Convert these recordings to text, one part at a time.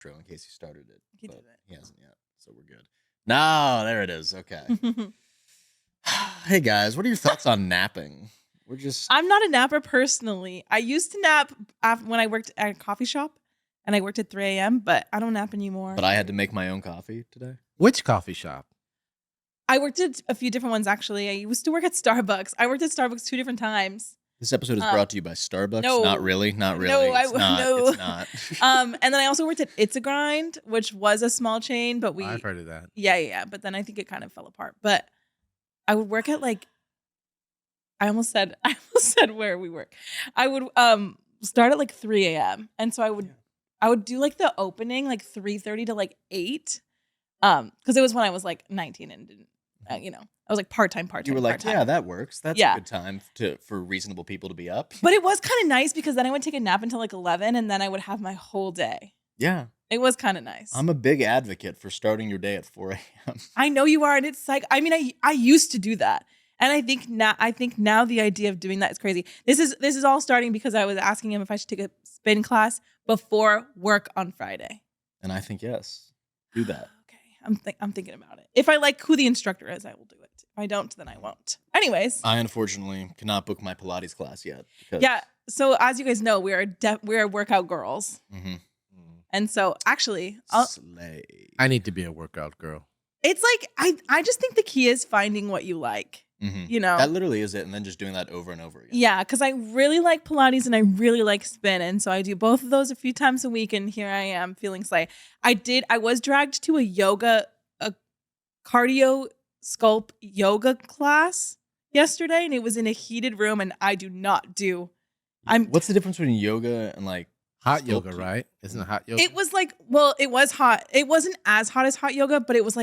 intro in case he started it. He but did it. He hasn't yet, so we're good. No, there it is. Okay. Hey guys, what are your thoughts on napping? I'm not a napper personally. I used to nap when I worked at a coffee shop, and I worked at 3 a.m., but I don't nap anymore. But I had to make my own coffee today. Which coffee shop? I worked at a few different ones, actually. I used to work at Starbucks. I worked at Starbucks 2 different times. This episode is brought to you by Starbucks. No. Not really. Not really. No, it's not. no. It's not. And then I also worked at It's a Grind, which was a small chain, but I've heard of that. Yeah. But then I think it kind of fell apart. But I would work at I almost said where we work. I would start at 3 a.m. And so I would do the opening 3:30 to 8. Because it was when I was 19 and didn't I was part-time. You were part-time. yeah, that works. That's a good time for reasonable people to be up. But it was kind of nice because then I would take a nap until 11 and then I would have my whole day. Yeah. It was kind of nice. I'm a big advocate for starting your day at 4 a.m. I know you are, and it's I used to do that. And I think now the idea of doing that is crazy. This is all starting because I was asking him if I should take a spin class before work on Friday. And I think yes. Do that. Okay. I'm thinking about it. If I like who the instructor is, I will do it. If I don't, then I won't. Anyways. I unfortunately cannot book my Pilates class yet. Yeah. So as you guys know, we're workout girls. Mm-hmm. And so actually, I need to be a workout girl. It's I just think the key is finding what you like. Mm-hmm. That literally is it. And then just doing that over and over again. Yeah, because I really like Pilates and I really like spin. And so I do both of those a few times a week. And here I am feeling slay. I was dragged to a cardio sculpt yoga class yesterday. And it was in a heated room. And I do not do. What's the difference between yoga and hot yoga, right? Isn't it hot yoga? It was it was hot. It wasn't as hot as hot yoga, but it was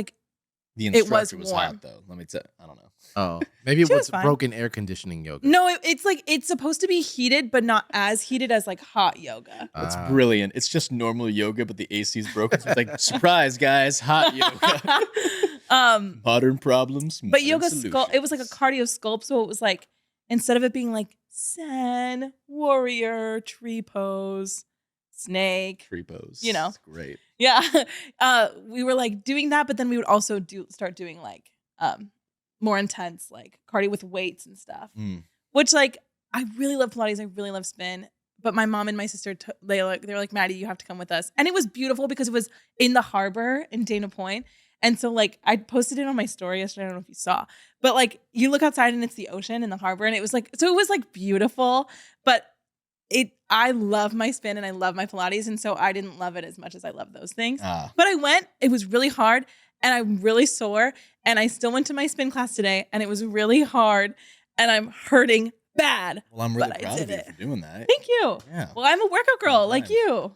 the instructor was hot though. Let me say, I don't know. Oh, maybe it was broken air conditioning yoga. No, it's supposed to be heated, but not as heated as hot yoga. That's brilliant. It's just normal yoga, but the AC is broken. So it's surprise, guys, hot yoga. Modern problems. But yoga sculpt. It was a cardio sculpt, so it was instead of it being Zen, warrior, tree pose, snake, tree pose. It's great. Yeah, we were doing that, but then we would also start doing more intense cardio with weights and stuff. Which I really love Pilates. I really love spin. But my mom and my sister they were like, Maddie, you have to come with us. And it was beautiful because it was in the harbor in Dana Point. And so I posted it on my story yesterday. I don't know if you saw, but you look outside and it's the ocean in the harbor, and it was so it was beautiful. But I love my spin and I love my Pilates, and so I didn't love it as much as I love those things. But I went. It was really hard, and I'm really sore. And I still went to my spin class today, and it was really hard, and I'm hurting bad. Well, I'm really proud of you for doing that. Thank you. Yeah. Well, I'm a workout girl like you.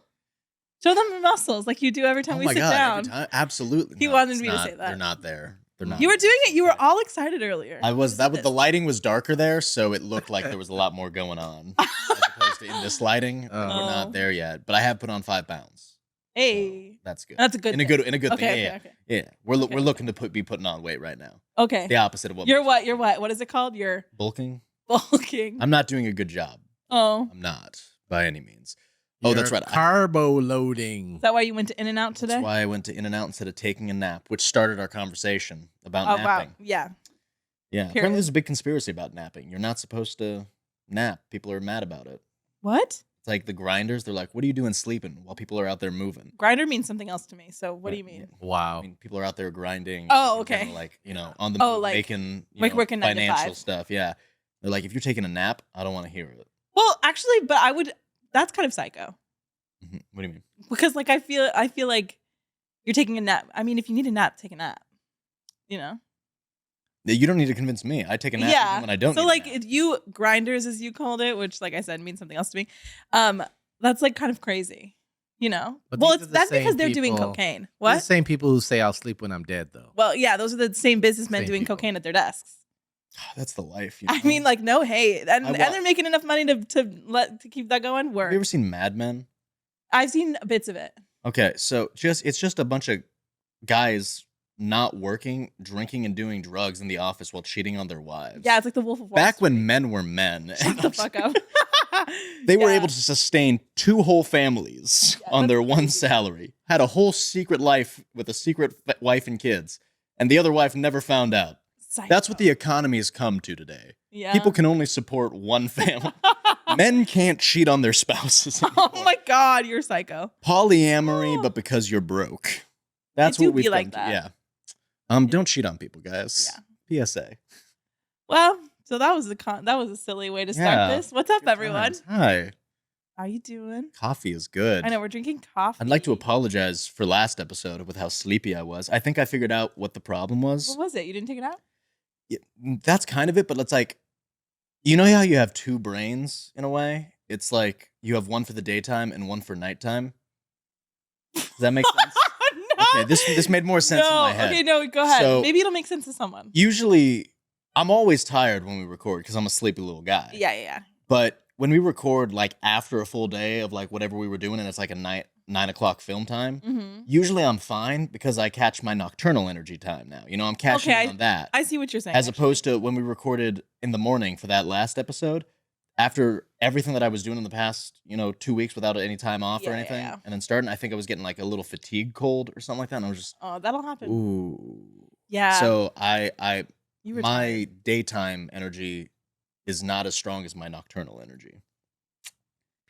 Show them the muscles like you do every time we sit down. Absolutely. He wanted me to say that. They're not there. They're not. You were doing it. You were all excited earlier. I was. The lighting was darker there, so it looked like there was a lot more going on. As opposed to in this lighting, we're not there yet. But I have put on 5 pounds. Hey, so that's good. That's a good. In a good thing. Okay. Yeah. We're looking to be putting on weight right now. Okay. The opposite of what you're. What you're what? What is it called? You're bulking. Bulking. I'm not doing a good job. Oh. I'm not by any means. Oh, that's right. Carbo loading. Is that why you went to In-N-Out today? That's why I went to In-N-Out instead of taking a nap, which started our conversation about napping. Wow. Yeah. Yeah. Apparently there's a big conspiracy about napping. You're not supposed to nap. People are mad about it. What? It's the grinders. They're like, what are you doing sleeping while people are out there moving? Grinder means something else to me. So what do you mean? Wow. I mean, people are out there grinding. Oh, okay. On the making working 9 to 5. Financial stuff. Yeah. They're like, if you're taking a nap, I don't want to hear it. Well, actually, but I would. That's kind of psycho. Mm-hmm. What do you mean? Because I feel like you're taking a nap. I mean, if you need a nap, take a nap. You don't need to convince me. I take a nap even when I don't. So need a nap. If you grinders, as you called it, which I said means something else to me. That's kind of crazy. But well, that's because they're doing cocaine. What? The same people who say I'll sleep when I'm dead, though. Well, yeah, those are the same businessmen doing cocaine at their desks. That's the life. I mean, no hate, and they're making enough money to keep that going. Work. Have you ever seen Mad Men? I've seen bits of it. Okay, so it's just a bunch of guys not working, drinking, and doing drugs in the office while cheating on their wives. Yeah, it's like the Wolf of Wall Back Street. when men were men. Shut the fuck up. They were able to sustain 2 whole families on their one salary. Had a whole secret life with a secret wife and kids. And the other wife never found out. Psycho. That's what the economy has come to today. Yeah. People can only support one family. Men can't cheat on their spouses anymore. Oh my God, you're psycho. Polyamory, but because you're broke. That's what we've like done. Yeah. Don't cheat on people, guys. Yeah. PSA. Well, so that was a silly way to start this. What's up, everyone? Times. Hi. How you doing? Coffee is good. I know, we're drinking coffee. I'd like to apologize for last episode with how sleepy I was. I think I figured out what the problem was. What was it? You didn't take it out? Yeah, that's kind of it, but it's like, you know how you have 2 brains in a way? It's like you have one for the daytime and one for nighttime. Does that make sense? No. Okay, this made more sense in my head. Okay, no, go ahead. So, maybe it'll make sense to someone. Usually, I'm always tired when we record because I'm a sleepy little guy. Yeah. But when we record like after a full day of like whatever we were doing and it's like a 9 o'clock film time, usually I'm fine because I catch my nocturnal energy time now. You know, I'm catching on that. I see what you're saying. As opposed to when we recorded in the morning for that last episode, after everything that I was doing in the past, 2 weeks without any time off or anything, and then starting, I think I was getting like a little fatigue cold or something like that. And I was just, that'll happen. Ooh. Yeah. So my daytime energy is not as strong as my nocturnal energy.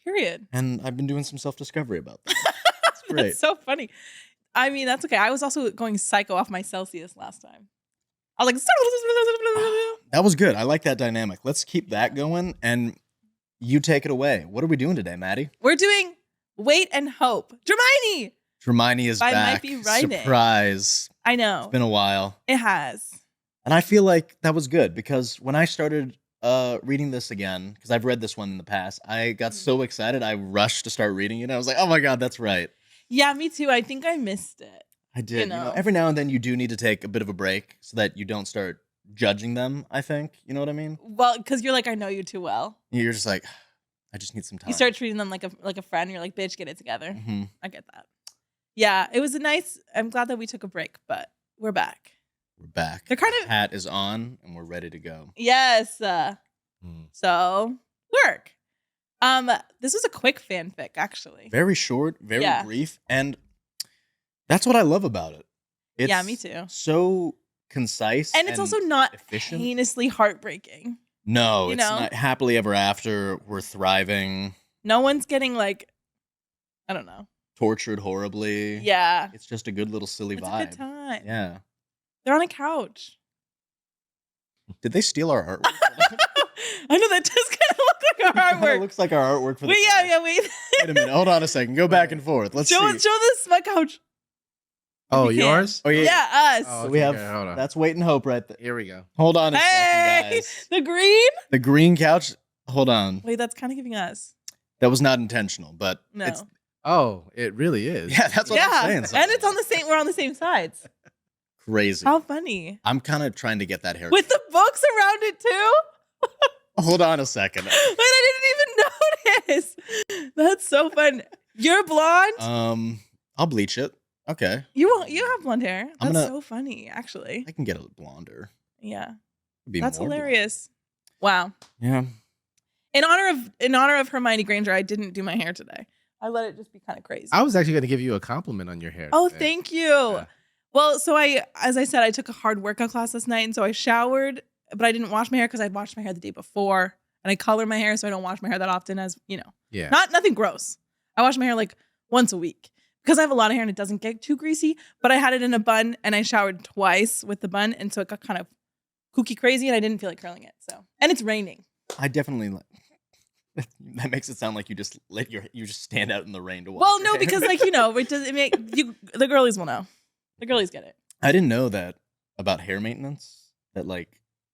Period. And I've been doing some self-discovery about that. That's great. That's so funny. I mean, that's okay. I was also going psycho off my Celsius last time. I was like, that was good. I like that dynamic. Let's keep that going, and you take it away. What are we doing today, Maddie? We're doing Wait and Hopr. Dramione is back. Might Be Writing. Surprise. I know. It's been a while. It has. And I feel like that was good because when I started reading this again, because I've read this one in the past, I got so excited. I rushed to start reading it. I was like, oh my God, that's right. Yeah, me too. I think I missed it. I did. Every now and then you do need to take a bit of a break so that you don't start judging them, I think. You know what I mean? Well, because you're like, I know you too well. You're just like, I just need some time. You start treating them like a friend. You're like, bitch, get it together. Mm-hmm. I get that. Yeah, it was I'm glad that we took a break, but we're back. We're back. They're kind of... Hat is on, and we're ready to go. Yes. So, work. This was a quick fanfic, actually. Very short, very brief, and that's what I love about it. It's me too. So concise, and it's also not efficient. Heinously heartbreaking. No, it's not happily ever after. We're thriving. No one's getting like, I don't know, tortured horribly. Yeah, it's just a good little silly vibe. A good time. Yeah, they're on a couch. Did they steal our artwork? I know that does kind of look like our artwork. It looks like our artwork for the. Wait. Wait a minute. Hold on a second. Go back and forth. Let's show see. Show this Smut Couch. Oh, yours? Oh yeah. Yeah, us. Oh, okay, we have. Hold on. That's Wait and Hopr right there. Here we go. Hold on a second, guys. The green. The green couch. Hold on. Wait, that's kind of giving us. That was not intentional, but no. Oh, it really is. Yeah, that's what I'm saying. And it's on the same. We're on the same sides. Crazy. How funny. I'm kind of trying to get that hair with the books around it too. Hold on a second. Wait, I didn't even notice. That's so fun. You're blonde. I'll bleach it. Okay. You have blonde hair. That's so funny, actually. I can get it blonder. Yeah. That's hilarious. Blonde. Wow. Yeah. In honor of Hermione Granger, I didn't do my hair today. I let it just be kind of crazy. I was actually going to give you a compliment on your hair. Oh, today. Thank you. Yeah. Well, so as I said, I took a hard workout class last night, and so I showered, but I didn't wash my hair because I'd washed my hair the day before, and I color my hair, so I don't wash my hair that often, as you know. Yeah. Nothing gross. I wash my hair like once a week because I have a lot of hair and it doesn't get too greasy. But I had it in a bun, and I showered twice with the bun, and so it got kind of kooky crazy, and I didn't feel like curling it. So, and it's raining. I definitely. That makes it sound like you just you just stand out in the rain to wash. Well, no, because it make you. The girlies will know. The girlies get it. I didn't know that about hair maintenance. That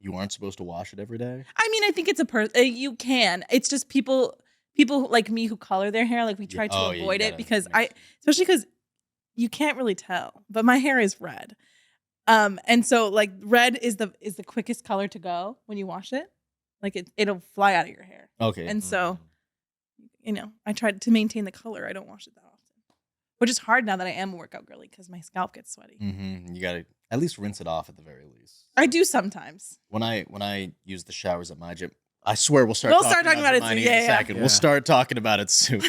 you aren't supposed to wash it every day. I mean, I think it's you can. It's just people like me who color their hair. Like we try to avoid it because especially because you can't really tell. But my hair is red, and so like red is the quickest color to go when you wash it. Like it'll fly out of your hair. Okay. And so, I tried to maintain the color. I don't wash it that often, which is hard now that I am a workout girly because my scalp gets sweaty. Mm-hmm. You gotta at least rinse it off at the very least. I do sometimes. When I use the showers at my gym, I swear we'll start talking about it soon. In a second. Yeah. We'll start talking about it soon.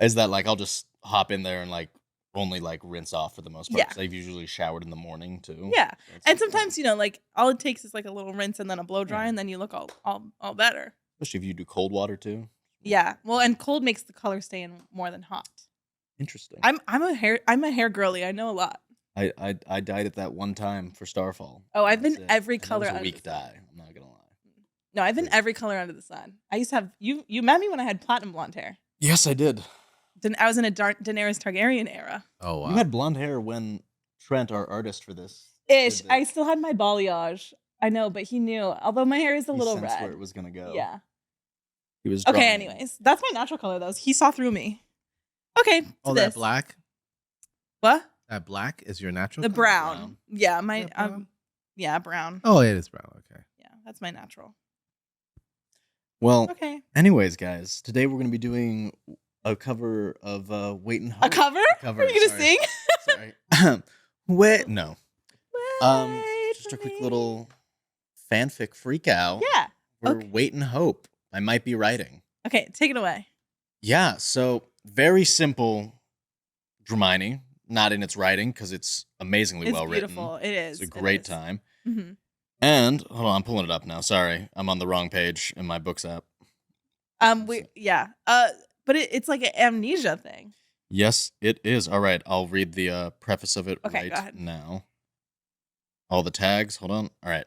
Is that like I'll just hop in there and like only like rinse off for the most part? Yeah. 'Cause I've usually showered in the morning too. Yeah. So And sometimes, like all it takes is like a little rinse and then a blow dry, and then you look all better. Especially if you do cold water too. Yeah. Well, and cold makes the color stay in more than hot. Interesting. I'm a hair girly. I know a lot. I dyed it that one time for Starfall. Oh, I've That's been it. every And that color was a under weak the sun. dye. I'm not gonna lie. No, I've been every color under the sun. I used to have you met me when I had platinum blonde hair. Yes, I did. I was in a Daenerys Targaryen era. Oh wow. You had blonde hair when Trent, our artist for this, Ish. did the- I still had my balayage. I know, but he knew. Although my hair is a he little sensed red. where it was gonna go. Yeah. He was Okay, drawing. anyways. That's my natural color though. He saw through me. Okay. Oh, to that this. black. What? That black is your natural. The color? brown. Yeah, my that brown? yeah, brown. Oh, it is brown. Okay. Yeah, that's my natural. Well, Okay. anyways, guys, today we're gonna be doing a cover of Wait and Hopr. A cover? cover, Are you gonna sorry. sing? Sorry. Wait, no. Wait Just for a quick me. little fanfic freak out. Yeah. For okay. Wait and Hopr. I might be writing. Okay, take it away. Yeah, so very simple Dramione, not in its writing because it's amazingly It's well beautiful. written. It is. It's a great time. Mm-hmm. And hold on, I'm pulling it up now. Sorry, I'm on the wrong page in my books app. But it's like an amnesia thing. Yes, it is. All right, I'll read the preface of it Okay, go right ahead. now. All the tags. Hold on. All right.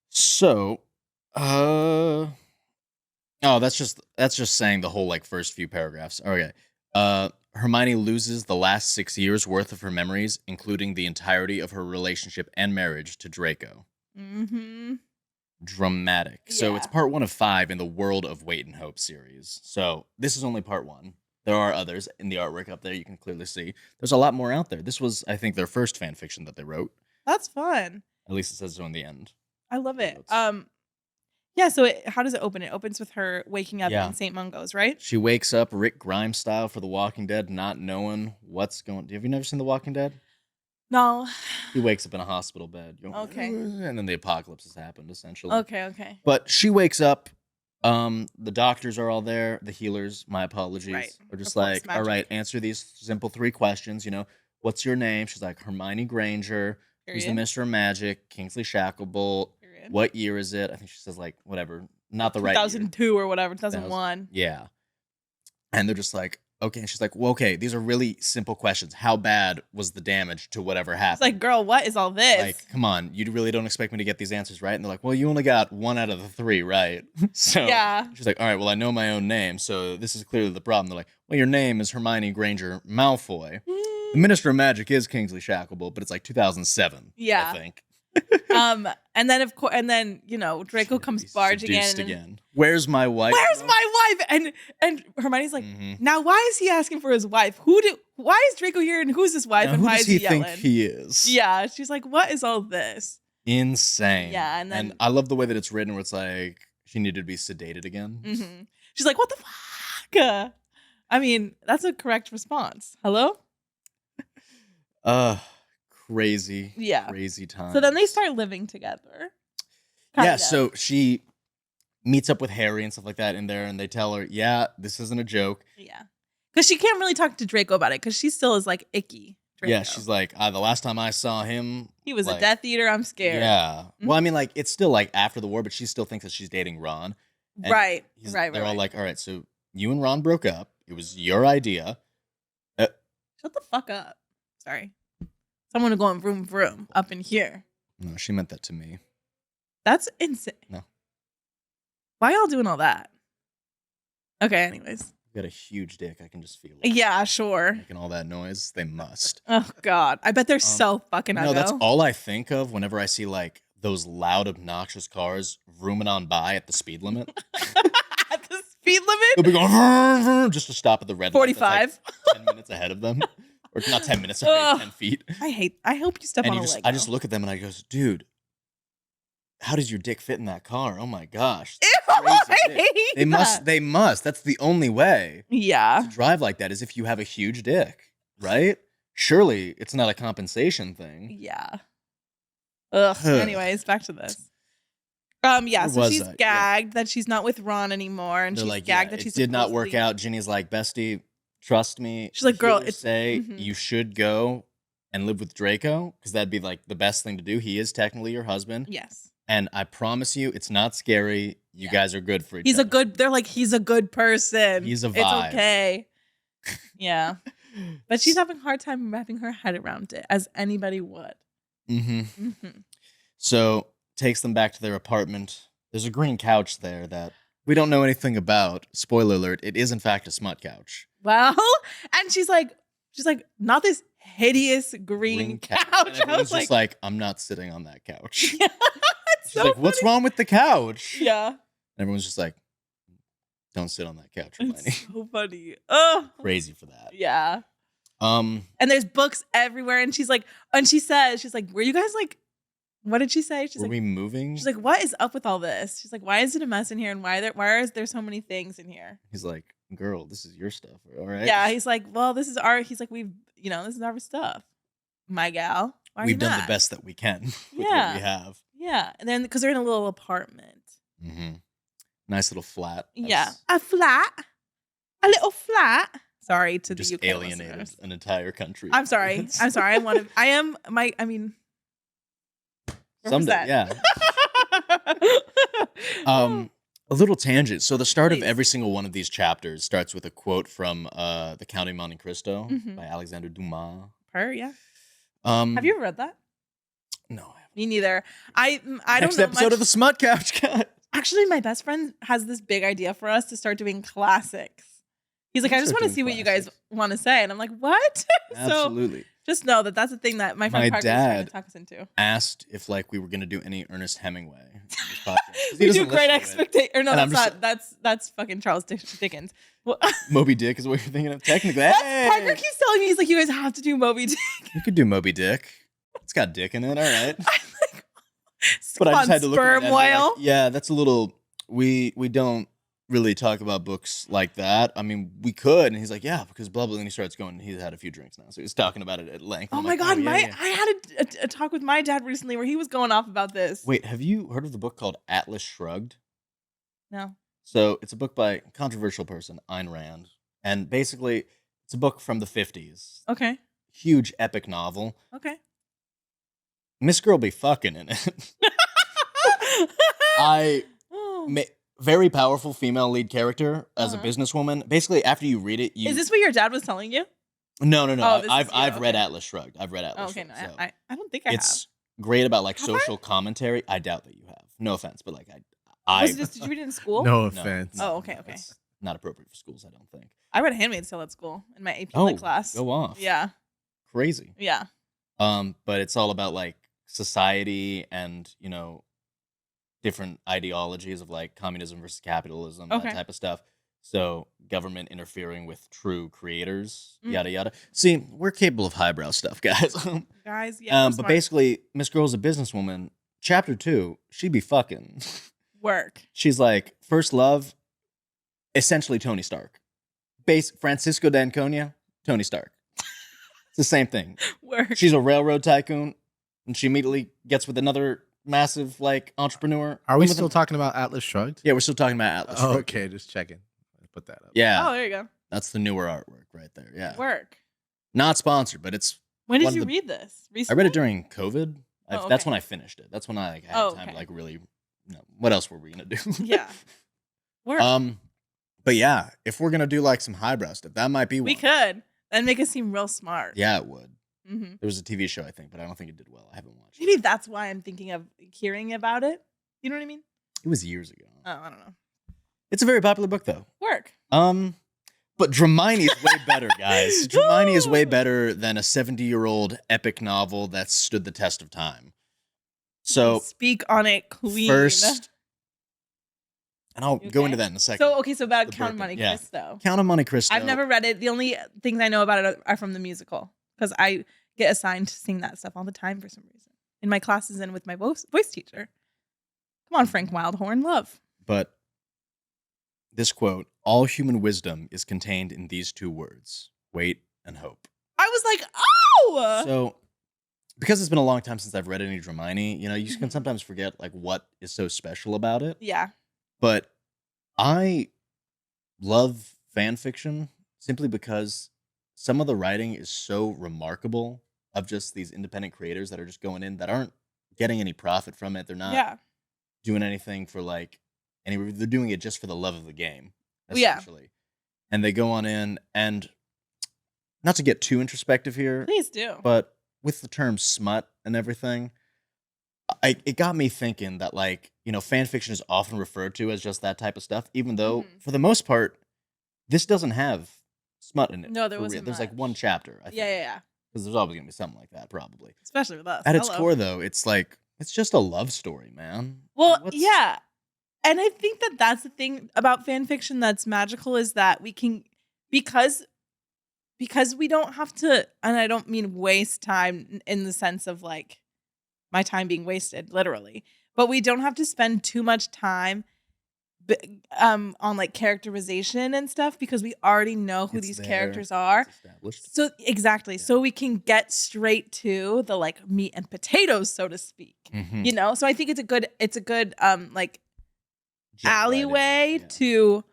So, oh, that's just saying the whole like first few paragraphs. Okay. Hermione loses the last 6 years worth of her memories, including the entirety of her relationship and marriage to Draco. Mm-hmm. Dramatic. So it's Yeah. part 1 of 5 in the World of Wait and Hopr series. So this is only part 1. There are others in the artwork up there. You can clearly see there's a lot more out there. This was, I think, their first fan fiction that they wrote. That's fun. At least it says so in the end. I love it. Notes. Yeah, so how does it open? It opens with her waking up Yeah. in St. Mungo's, right? She wakes up Rick Grimes style for The Walking Dead, not knowing what's going. Have you never seen The Walking Dead? No. He wakes up in a hospital bed. Okay. And then the apocalypse has happened, essentially. Okay. But she wakes up. The doctors are all there. The healers, my apologies, Right. are just Of course, like, all right, answer these simple 3 questions. What's your name? She's like, Hermione Granger. Who's the Period. Mister of Magic? Kingsley Shacklebolt. Period. What year is it? I think she says like whatever, not the right year. 2002 or whatever, 2001. Yeah. And they're just like, okay. And she's like, well, okay, these are really simple questions. How bad was the damage to whatever happened? It's like, girl, what is all this? Like, come on, you really don't expect me to get these answers right? And they're like, well, you only got 1 out of the 3 right. So yeah. she's like, all right, well, I know my own name, so this is clearly the problem. They're like, well, your name is Hermione Granger Malfoy. The Minister of Magic is Kingsley Shacklebolt, but it's like 2007. Yeah. I think. And then of course, Draco comes He's barging seduced in. again. Where's my wife? Where's my wife? And Hermione's like, Mhm. now why is he asking for his wife? Why is Draco here and who's his wife Now, and who why does is he he yelling? think he is? Yeah, she's like, what is all this? Insane. Yeah, and then- I love the way that it's written, where it's like she needed to be sedated again. Mm-hmm. She's like, what the fuck? I mean, that's a correct response. Hello? Crazy. Yeah. Crazy time. So then they start living together. Yeah, Kind of. so she meets up with Harry and stuff like that in there, and they tell her, yeah, this isn't a joke. Yeah. Because she can't really talk to Draco about it because she still is like icky. Draco. Yeah, she's like, the last time I saw him, He was like, a Death Eater. I'm scared. Yeah. Mhm. Well, I mean, like, it's still like after the war, but she still thinks that she's dating Ron. And Right. They're all like, all right, so you and Ron broke up. It was your idea. Shut the fuck up. Sorry. Someone going vroom vroom up in here. No, she meant that to me. That's insane. No. Why y'all doing all that? Okay, anyways. You got a huge dick. I can just feel it. Yeah, sure. Making all that noise. They must. Oh God. I bet they're so fucking No, ugly. that's all I think of whenever I see like those loud, obnoxious cars rooming on by at the speed limit. At the speed They'll limit? be going "Vroom, vroom," just to stop at the red light. 45. That's like 10 minutes ahead of them. Or not 10 minutes, sorry, Ugh. 10 feet. I hope you step And on a I Lego. just look at them and I goes, dude, how does your dick fit in that car? Oh my gosh. Ew, Crazy I dick. hate They must. that. They must. That's the only way Yeah. to drive like that is if you have a huge dick, right? Surely it's not a compensation thing. Yeah. Ugh. Anyways, back to this. Yeah, so she's gagged that she's not with Ron anymore, and They're she's like, gagged that she's did not work out. Ginny's like, bestie, trust me. She's like, girl, it's you should go and live with Draco because that'd be like the best thing to do. He is technically your husband. Yes. And I promise you, it's not scary. You guys are good for each other. They're like, he's a good person. He's a vibe. It's okay. Yeah. But she's having a hard time wrapping her head around it, as anybody would. So takes them back to their apartment. There's a green couch there that we don't know anything about. Spoiler alert, it is in fact a smut couch. Well, and she's like, not this hideous green couch. And I was just like, I'm not sitting on that couch. Yeah, she's so like, funny. What's wrong with the couch? Yeah. And everyone's just like, don't sit on that couch, Hermione. It's so funny. Oh, crazy for that. Yeah. And there's books everywhere, and she's like, were you guys like, what did she say? She's Were we moving? She's like, what is up with all this? She's like, why is it a mess in here, and why is there so many things in here? He's like, girl, this is your stuff, all right? Yeah, he's like, well, this is our stuff, my gal. We've done the best that we can with what we have. Yeah, and then because they're in a little apartment. Nice little flat. Yeah, a little flat. Sorry to just the UK alienated listeners. An entire country. I'm sorry. Someday, yeah. A little tangent. So the start of every single one of these chapters starts with a quote from The Count of Monte Cristo by Alexander Dumas. Yeah. Have you ever read that? No, I haven't. Me neither. I don't know. Next episode of the Smut Couch. Actually, my best friend has this big idea for us to start doing classics. He's like, I just want to see what you guys want to say. And I'm like, what? Absolutely. So just know that that's the thing that my friend Parker is trying to talk us into. Asked if we were going to do any Ernest Hemingway. We do Great Expectations. Or no, that's not. That's fucking Charles Dickens. Well, Moby Dick is what you're thinking of technically. Parker keeps telling me, he's like, you guys have to do Moby Dick. You could do Moby Dick. It's got dick in it, all right. But I just had to look at sperm whale. Yeah, that's a little. We don't really talk about books like that. I mean, we could, and he's like, yeah, because blah blah. And he starts going. He's had a few drinks now, so he's talking about it at length. Oh my god, I had a talk with my dad recently where he was going off about this. Wait, have you heard of the book called Atlas Shrugged? No. So it's a book by a controversial person, Ayn Rand, and basically it's a book from the 50s. Okay. Huge epic novel. Okay. Miss Girl be fucking in it. Very powerful female lead character as a businesswoman. Basically, after you read it, Is this what your dad was telling you? No. I've read Atlas Shrugged. I've read Atlas Shrugged. Okay, no, I don't think I have. It's great about social commentary. I doubt that you have. No offense, but did you read it in school? No offense. Oh, okay. It's not appropriate for schools, I don't think. I read Handmaid's Tale at school in my AP Lit class. Go off. Yeah. Crazy. Yeah. But it's all about society and different ideologies of communism versus capitalism, that type of stuff. So government interfering with true creators, yada yada. See, we're capable of highbrow stuff, guys. Guys, yeah. But basically, Miss Girl's a businesswoman. Chapter 2, she be fucking. Work. She's first love, essentially Tony Stark. Francisco d'Anconia, Tony Stark. It's the same thing. Work. She's a railroad tycoon, and she immediately gets with another massive entrepreneur. Are we still talking about Atlas Shrugged? Yeah, we're still talking about Atlas Shrugged. Okay, just checking. Put that up. Yeah. Oh, there you go. That's the newer artwork right there. Yeah. Work. Not sponsored, but it's. When did you read this? Recently? I read it during COVID. Okay. That's when I finished it. That's when I had time to really. What else were we gonna do? Yeah. Work. But yeah, if we're gonna do some highbrow stuff, that might be one. We could. That'd make us seem real smart. Yeah, it would. Mm-hmm. There was a TV show, I think, but I don't think it did well. I haven't watched it. Maybe that's why I'm thinking of hearing about it. You know what I mean? It was years ago. Oh, I don't know. It's a very popular book, though. Work. But Dramione is way better, guys. Dramione is way better than a 70-year-old epic novel that stood the test of time. So speak on it, queen. First, and I'll go into that in a second. So about Count of Monte Cristo. Count of Monte Cristo. I've never read it. The only things I know about it are from the musical, because I get assigned to sing that stuff all the time for some reason in my classes and with my voice teacher. Come on, Frank Wildhorn, love. But this quote: "All human wisdom is contained in these two words: wait and hope." I was like, oh. So because it's been a long time since I've read any Dramione, you know, you can sometimes forget like what is so special about it. Yeah. But I love fan fiction simply because some of the writing is so remarkable of just these independent creators that are just going in that aren't getting any profit from it. They're not doing anything for like they're doing it just for the love of the game, essentially. And they go on in, and not to get too introspective here, Please do. but with the term smut and everything, it got me thinking that, like, you know, fan fiction is often referred to as just that type of stuff, even though for the most part, this doesn't have smut in it. No, there wasn't. There's like one chapter, I think. Yeah. Because there's always gonna be something like that, probably. Especially with us. At its core, though, it's like it's just a love story, man. Well, yeah. And I think that that's the thing about fan fiction that's magical is that we can, because we don't have to, and I don't mean waste time in the sense of like my time being wasted, literally, but we don't have to spend too much time on like characterization and stuff because we already know who these characters are. So exactly. Yeah. So we can get straight to the like meat and potatoes, so to speak. You know? So I think it's a good like alleyway to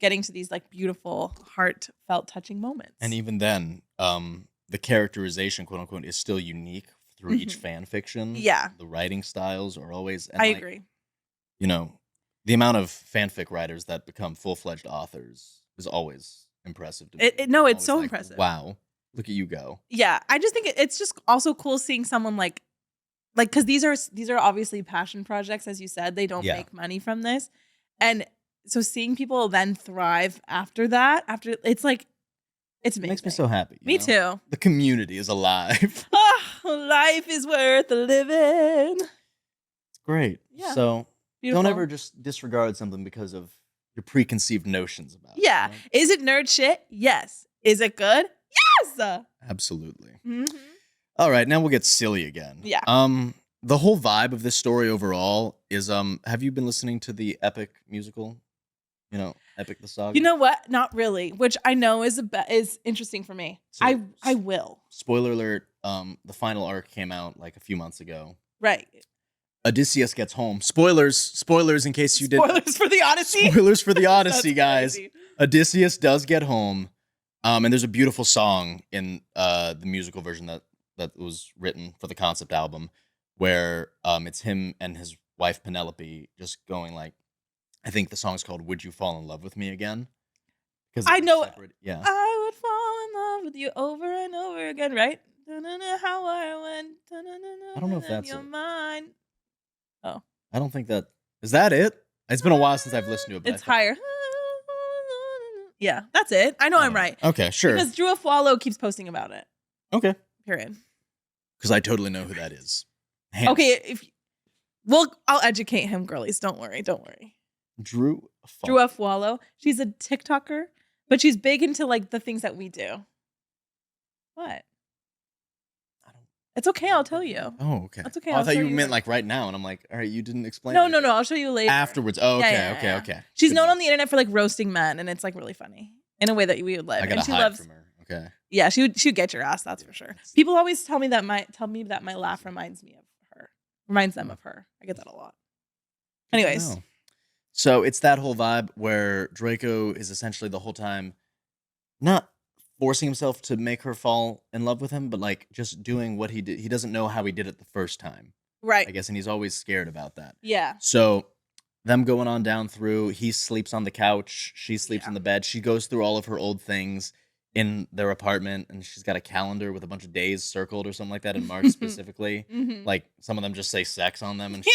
getting to these like beautiful, heartfelt, touching moments. And even then, the characterization, quote unquote, is still unique through each fan fiction. Yeah. The writing styles are always and I agree. You know, the amount of fanfic writers that become full-fledged authors is always impressive to me. It's so impressive. Wow, look at you go. Yeah, I just think it's just also cool seeing someone like because these are obviously passion projects, as you said. They don't make money from this, and so seeing people then thrive after that, it's like it's amazing. It makes me so happy. Me too. The community is alive. Life is worth living. It's great. Yeah. So. Beautiful. Don't ever just disregard something because of your preconceived notions about it. Yeah. You know? Is it nerd shit? Yes. Is it good? Yes. Absolutely. All right, now we'll get silly again. Yeah. The whole vibe of this story overall is have you been listening to the Epic musical? You know, Epic the Saga? You know what? Not really, which I know is interesting for me. So, I will. Spoiler alert, the final arc came out like a few months ago. Right. Odysseus gets home. Spoilers in case you didn't. Spoilers for the Odyssey. Spoilers for the Odyssey, guys. Crazy. Odysseus does get home, and there's a beautiful song in the musical version that was written for the concept album, where it's him and his wife Penelope just going like, I think the song's called "Would You Fall in Love with Me Again?" Because I know. Yeah. I would fall in love with you over and over again, right? How I went. I don't know if that's your mind. Oh, I don't think that is that it. It's been a while since I've listened to it. But it's higher. Yeah, that's it. I know I'm right. Okay, sure. Because Drew Afwalo keeps posting about it. Okay. Period. Because I totally know who that is. Okay, I'll educate him, girlies. Don't worry. Drew Afwalo. She's a TikToker, but she's big into like the things that we do. What? It's okay, I'll tell you. Oh, okay. That's okay. I thought you meant like right now, and I'm like, all right, you didn't explain. No, I'll show you later. Afterwards. Oh, okay, okay. She's known on the internet for like roasting men, and it's like really funny in a way that we would live. I gotta and she hide loves from her. Okay. Yeah, she would get your ass. That's for sure. People always tell me that my laugh reminds them of her. I get that a lot. Anyways, so it's that whole vibe where Draco is essentially the whole time not forcing himself to make her fall in love with him, but like just doing what he did. He doesn't know how he did it the first time. Right. I guess, and he's always scared about that. Yeah. So them going on down through, he sleeps on the couch, she sleeps in the bed. She goes through all of her old things in their apartment, and she's got a calendar with a bunch of days circled or something like that in March specifically. Like some of them just say sex on them. And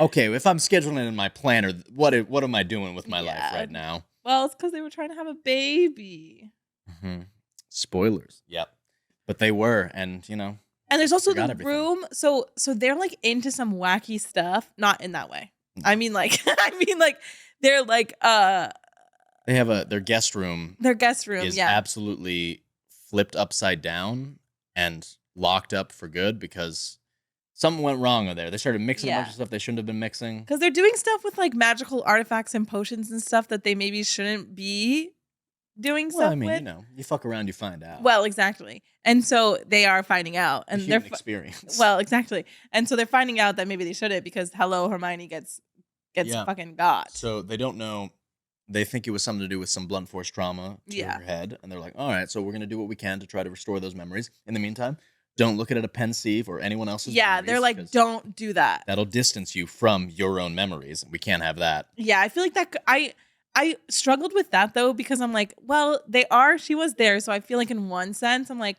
okay, if I'm scheduling it in my planner, what am I doing with my life right now? Well, it's because they were trying to have a baby. Spoilers. Yep. But they were, and you know. And there's also the room. So they're like into some wacky stuff. Not in that way. No. I mean like they're like they have their guest room. Their guest room is absolutely flipped upside down and locked up for good because something went wrong over there. They started mixing a bunch of stuff they shouldn't have been mixing. Because they're doing stuff with like magical artifacts and potions and stuff that they maybe shouldn't be doing Well, stuff I mean, with. you know, you fuck around, you find out. Well, exactly. And so they are finding out, and they're experience. Well, exactly. And so they're finding out that maybe they shouldn't because hello, Hermione gets fucking got. So they don't know. They think it was something to do with some blunt force trauma to her head, and they're like, "All right, so we're gonna do what we can to try to restore those memories. In the meantime, don't look at it a pensieve or anyone else's." Yeah, they're like, "Don't do that. That'll distance you from your own memories. We can't have that." Yeah, I feel like that. I struggled with that though because I'm like, well, she was there, so I feel like in one sense, I'm like,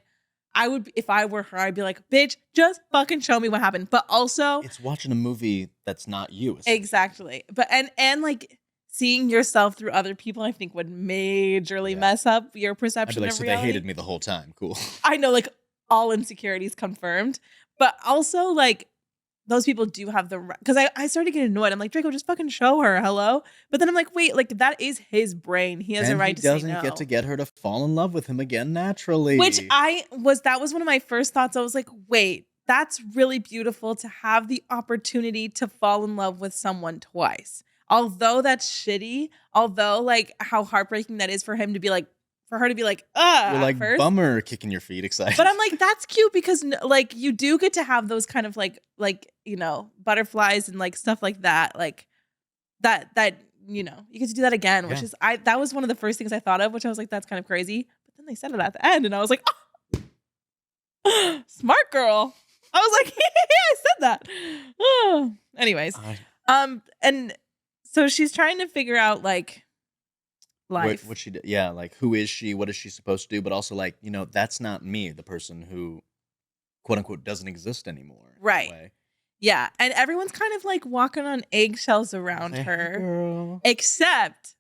I would, if I were her, I'd be like, bitch, just fucking show me what happened. But also, it's watching a movie that's not you. Exactly. But and like seeing yourself through other people, I think would majorly mess up your perception of reality. They hated me the whole time. Cool. I know, like all insecurities confirmed, but also like those people do have the because I started getting annoyed. I'm like, Draco, just fucking show her, hello. But then I'm like, wait, like that is his brain. He has a right to say no. He doesn't get her to fall in love with him again naturally. Which that was one of my first thoughts. I was like, wait, that's really beautiful to have the opportunity to fall in love with someone twice. Although that's shitty, although like how heartbreaking that is for him to be like, for her to be like, you're like, bummer, kicking your feet, excited. But I'm like, that's cute because like you do get to have those kind of like you know, butterflies and like stuff like that, like that you know, you get to do that again, which is that was one of the first things I thought of, which I was like, that's kind of crazy. But then they said it at the end, and I was like, oh, smart girl. I was like, yeah, I said that. Oh. Anyways, and so she's trying to figure out like life. What she did. Yeah, like who is she? What is she supposed to do? But also like, you know, that's not me, the person who quote unquote doesn't exist anymore. Right. Yeah. And everyone's kind of like walking on eggshells around her. Girl. Except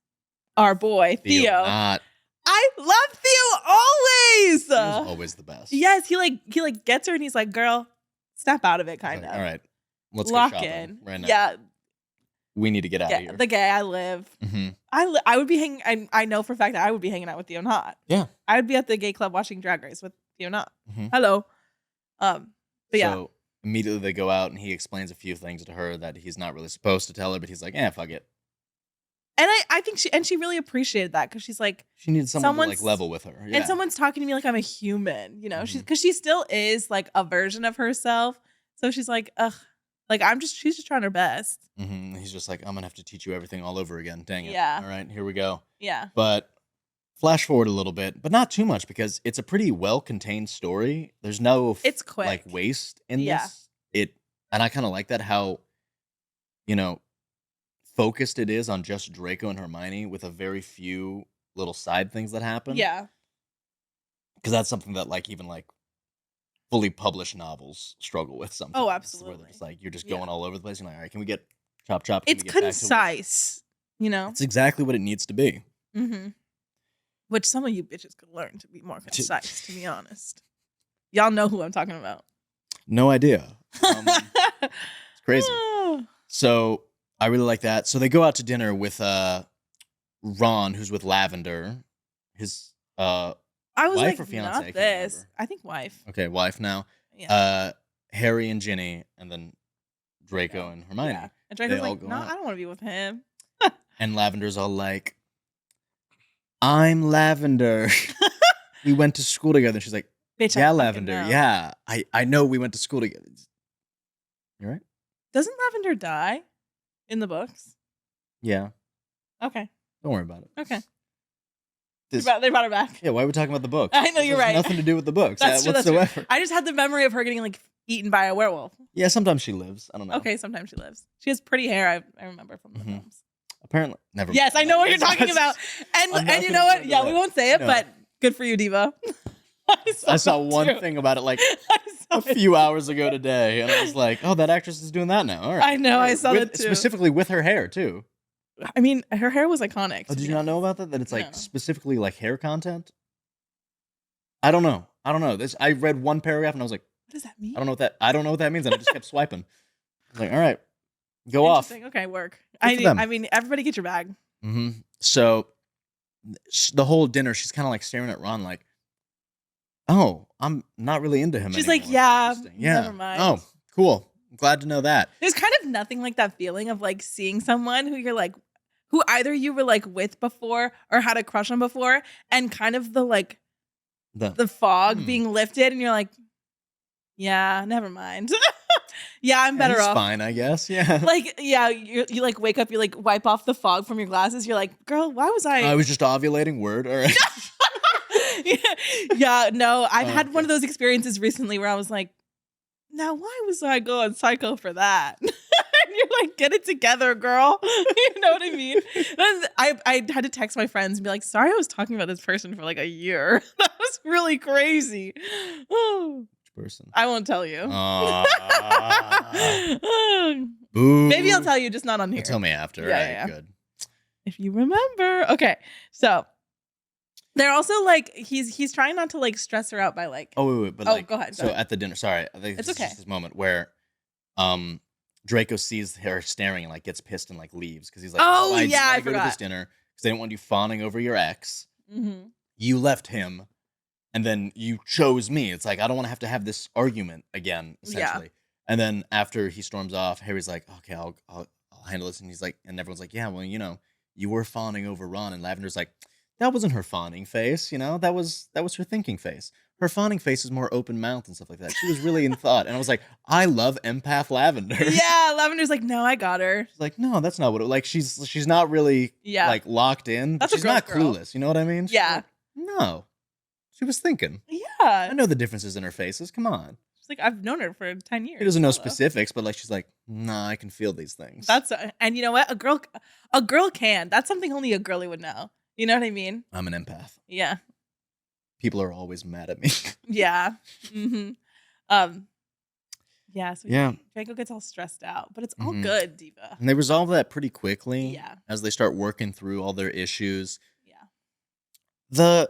our boy, Theo. Not. I love Theo always. Theo's always the best. Yes, he like gets her and he's like, girl, snap out of it, kind of. All right. Let's lock go shopping in right now. Yeah. We need to get out of here. The gay I live. Mm-hmm. I would be hanging. I know for a fact that I would be hanging out with Theo Not. Yeah. I would be at the gay club watching Drag Race with Theo Not. Mm-hmm. Hello. But yeah. So immediately they go out and he explains a few things to her that he's not really supposed to tell her, but he's like, fuck it. And I think she really appreciated that because she's like, she needed someone to like level with her. Yeah. And someone's talking to me like I'm a human, you know, because she still is like a version of herself. So she's like, ugh. Like, she's just trying her best. Mm-hmm. He's just like, I'm going to have to teach you everything all over again. Dang it. Yeah. All right, here we go. Yeah. But flash forward a little bit, but not too much because it's a pretty well-contained story. There's no it's quick. Like waste in this. And I kind of like that how, you know, focused it is on just Draco and Hermione with a very few little side things that happen. Yeah. Because that's something that like even like fully published novels struggle with sometimes. Oh, absolutely. Where it's like you're just going all over the place. You're like, all right, can we get chop? It's concise, you know? It's exactly what it needs to be. Mm-hmm. Which some of you bitches could learn to be more concise, to be honest. Y'all know who I'm talking about. No idea. It's crazy. So I really like that. So they go out to dinner with Ron, who's with Lavender, his I was wife like, or fiancé? not this. I think wife. Okay, wife now. Yeah. Harry and Ginny, and then Draco and Hermione. Yeah. And Draco's like, no, I don't want to be with him. And Lavender's all like, I'm Lavender. We went to school together. She's like, bitch, yeah, Lavender. Know. Yeah, I know we went to school together. You right? Doesn't Lavender die in the books? Yeah. Okay. Don't worry about it. Okay. They brought her back. Yeah, why are we talking about the books? I know, you're right. Nothing to do with the books that's true, whatsoever. That's true. I just had the memory of her getting like eaten by a werewolf. Yeah, sometimes she lives. I don't know. Okay, sometimes she lives. She has pretty hair. I remember from the films. Apparently, never. Yes, I know what you're talking about. And you know what? Yeah, we won't say it, but good for you, Diva. I saw one thing about it like a few hours ago today, and I was like, "Oh, that actress is doing that now." All right. I know. I saw that too. Specifically with her hair too. I mean, her hair was iconic. Oh, did you not know about that? That it's like specifically like hair content. I don't know. I read one paragraph and I was like, "What does that mean?" I don't know what that means, and I just kept swiping. I was like, "All right, go off." Okay, work. I mean, everybody get your bag. Mm-hmm. So the whole dinner, she's kind of like staring at Ron, like, "Oh, I'm not really into him." She's anymore. like, "Yeah, never mind." Oh, cool. I'm glad to know that. There's kind of nothing like that feeling of like seeing someone who you're like, who either you were like with before or had a crush on before, and kind of the fog being lifted, and you're like, yeah, never mind. Yeah, I'm better off. Fine, I guess. Yeah. Like, yeah, you like wake up, you like wipe off the fog from your glasses. You're like, girl, why was I? I was just ovulating. Word. All right. Yeah, no, I've had one of those experiences recently where I was like, now why was I going psycho for that? And you're like, get it together, girl. You know what I mean? And I had to text my friends and be like, sorry, I was talking about this person for like a year. That was really crazy. Oh. Person. I won't tell you. Boo. Maybe I'll tell you, just not on here. You'll tell me after. Yeah, Good. If you remember. Okay. So they're also like he's trying not to like stress her out by like wait, but like go ahead. So at the dinner, sorry, I think it's this okay. is this moment where Draco sees her staring and like gets pissed and like leaves because he's like, I forgot. Go to this dinner because they don't want you fawning over your ex. Mm-hmm. You left him. And then you chose me. It's like, I don't want to have this argument again, essentially. Yeah. And then after he storms off, Harry's like, okay, I'll handle this. And he's like, and everyone's like, yeah, well, you know, you were fawning over Ron. And Lavender's like, that wasn't her fawning face, you know? That was her thinking face. Her fawning face is more open mouth and stuff like that. She was really in thought. And I was like, I love empath Lavender. Yeah, Lavender's like, no, I got her. She's like, no, that's not what it, like, she's not really like locked in. That's she's not clueless. You know what I mean? She's like, no. She was thinking. Yeah. I know the differences in her faces. Come on. She's like, I've known her for 10 years. She doesn't know specifics, but like she's like, nah, I can feel these things. And you know what? A girl can. That's something only a girly would know. You know what I mean? I'm an empath. Yeah. People are always mad at me. Yeah. Mm-hmm. Yeah. So Draco gets all stressed out, but it's all good, Diva. And they resolve that pretty quickly. Yeah. As they start working through all their issues. Yeah.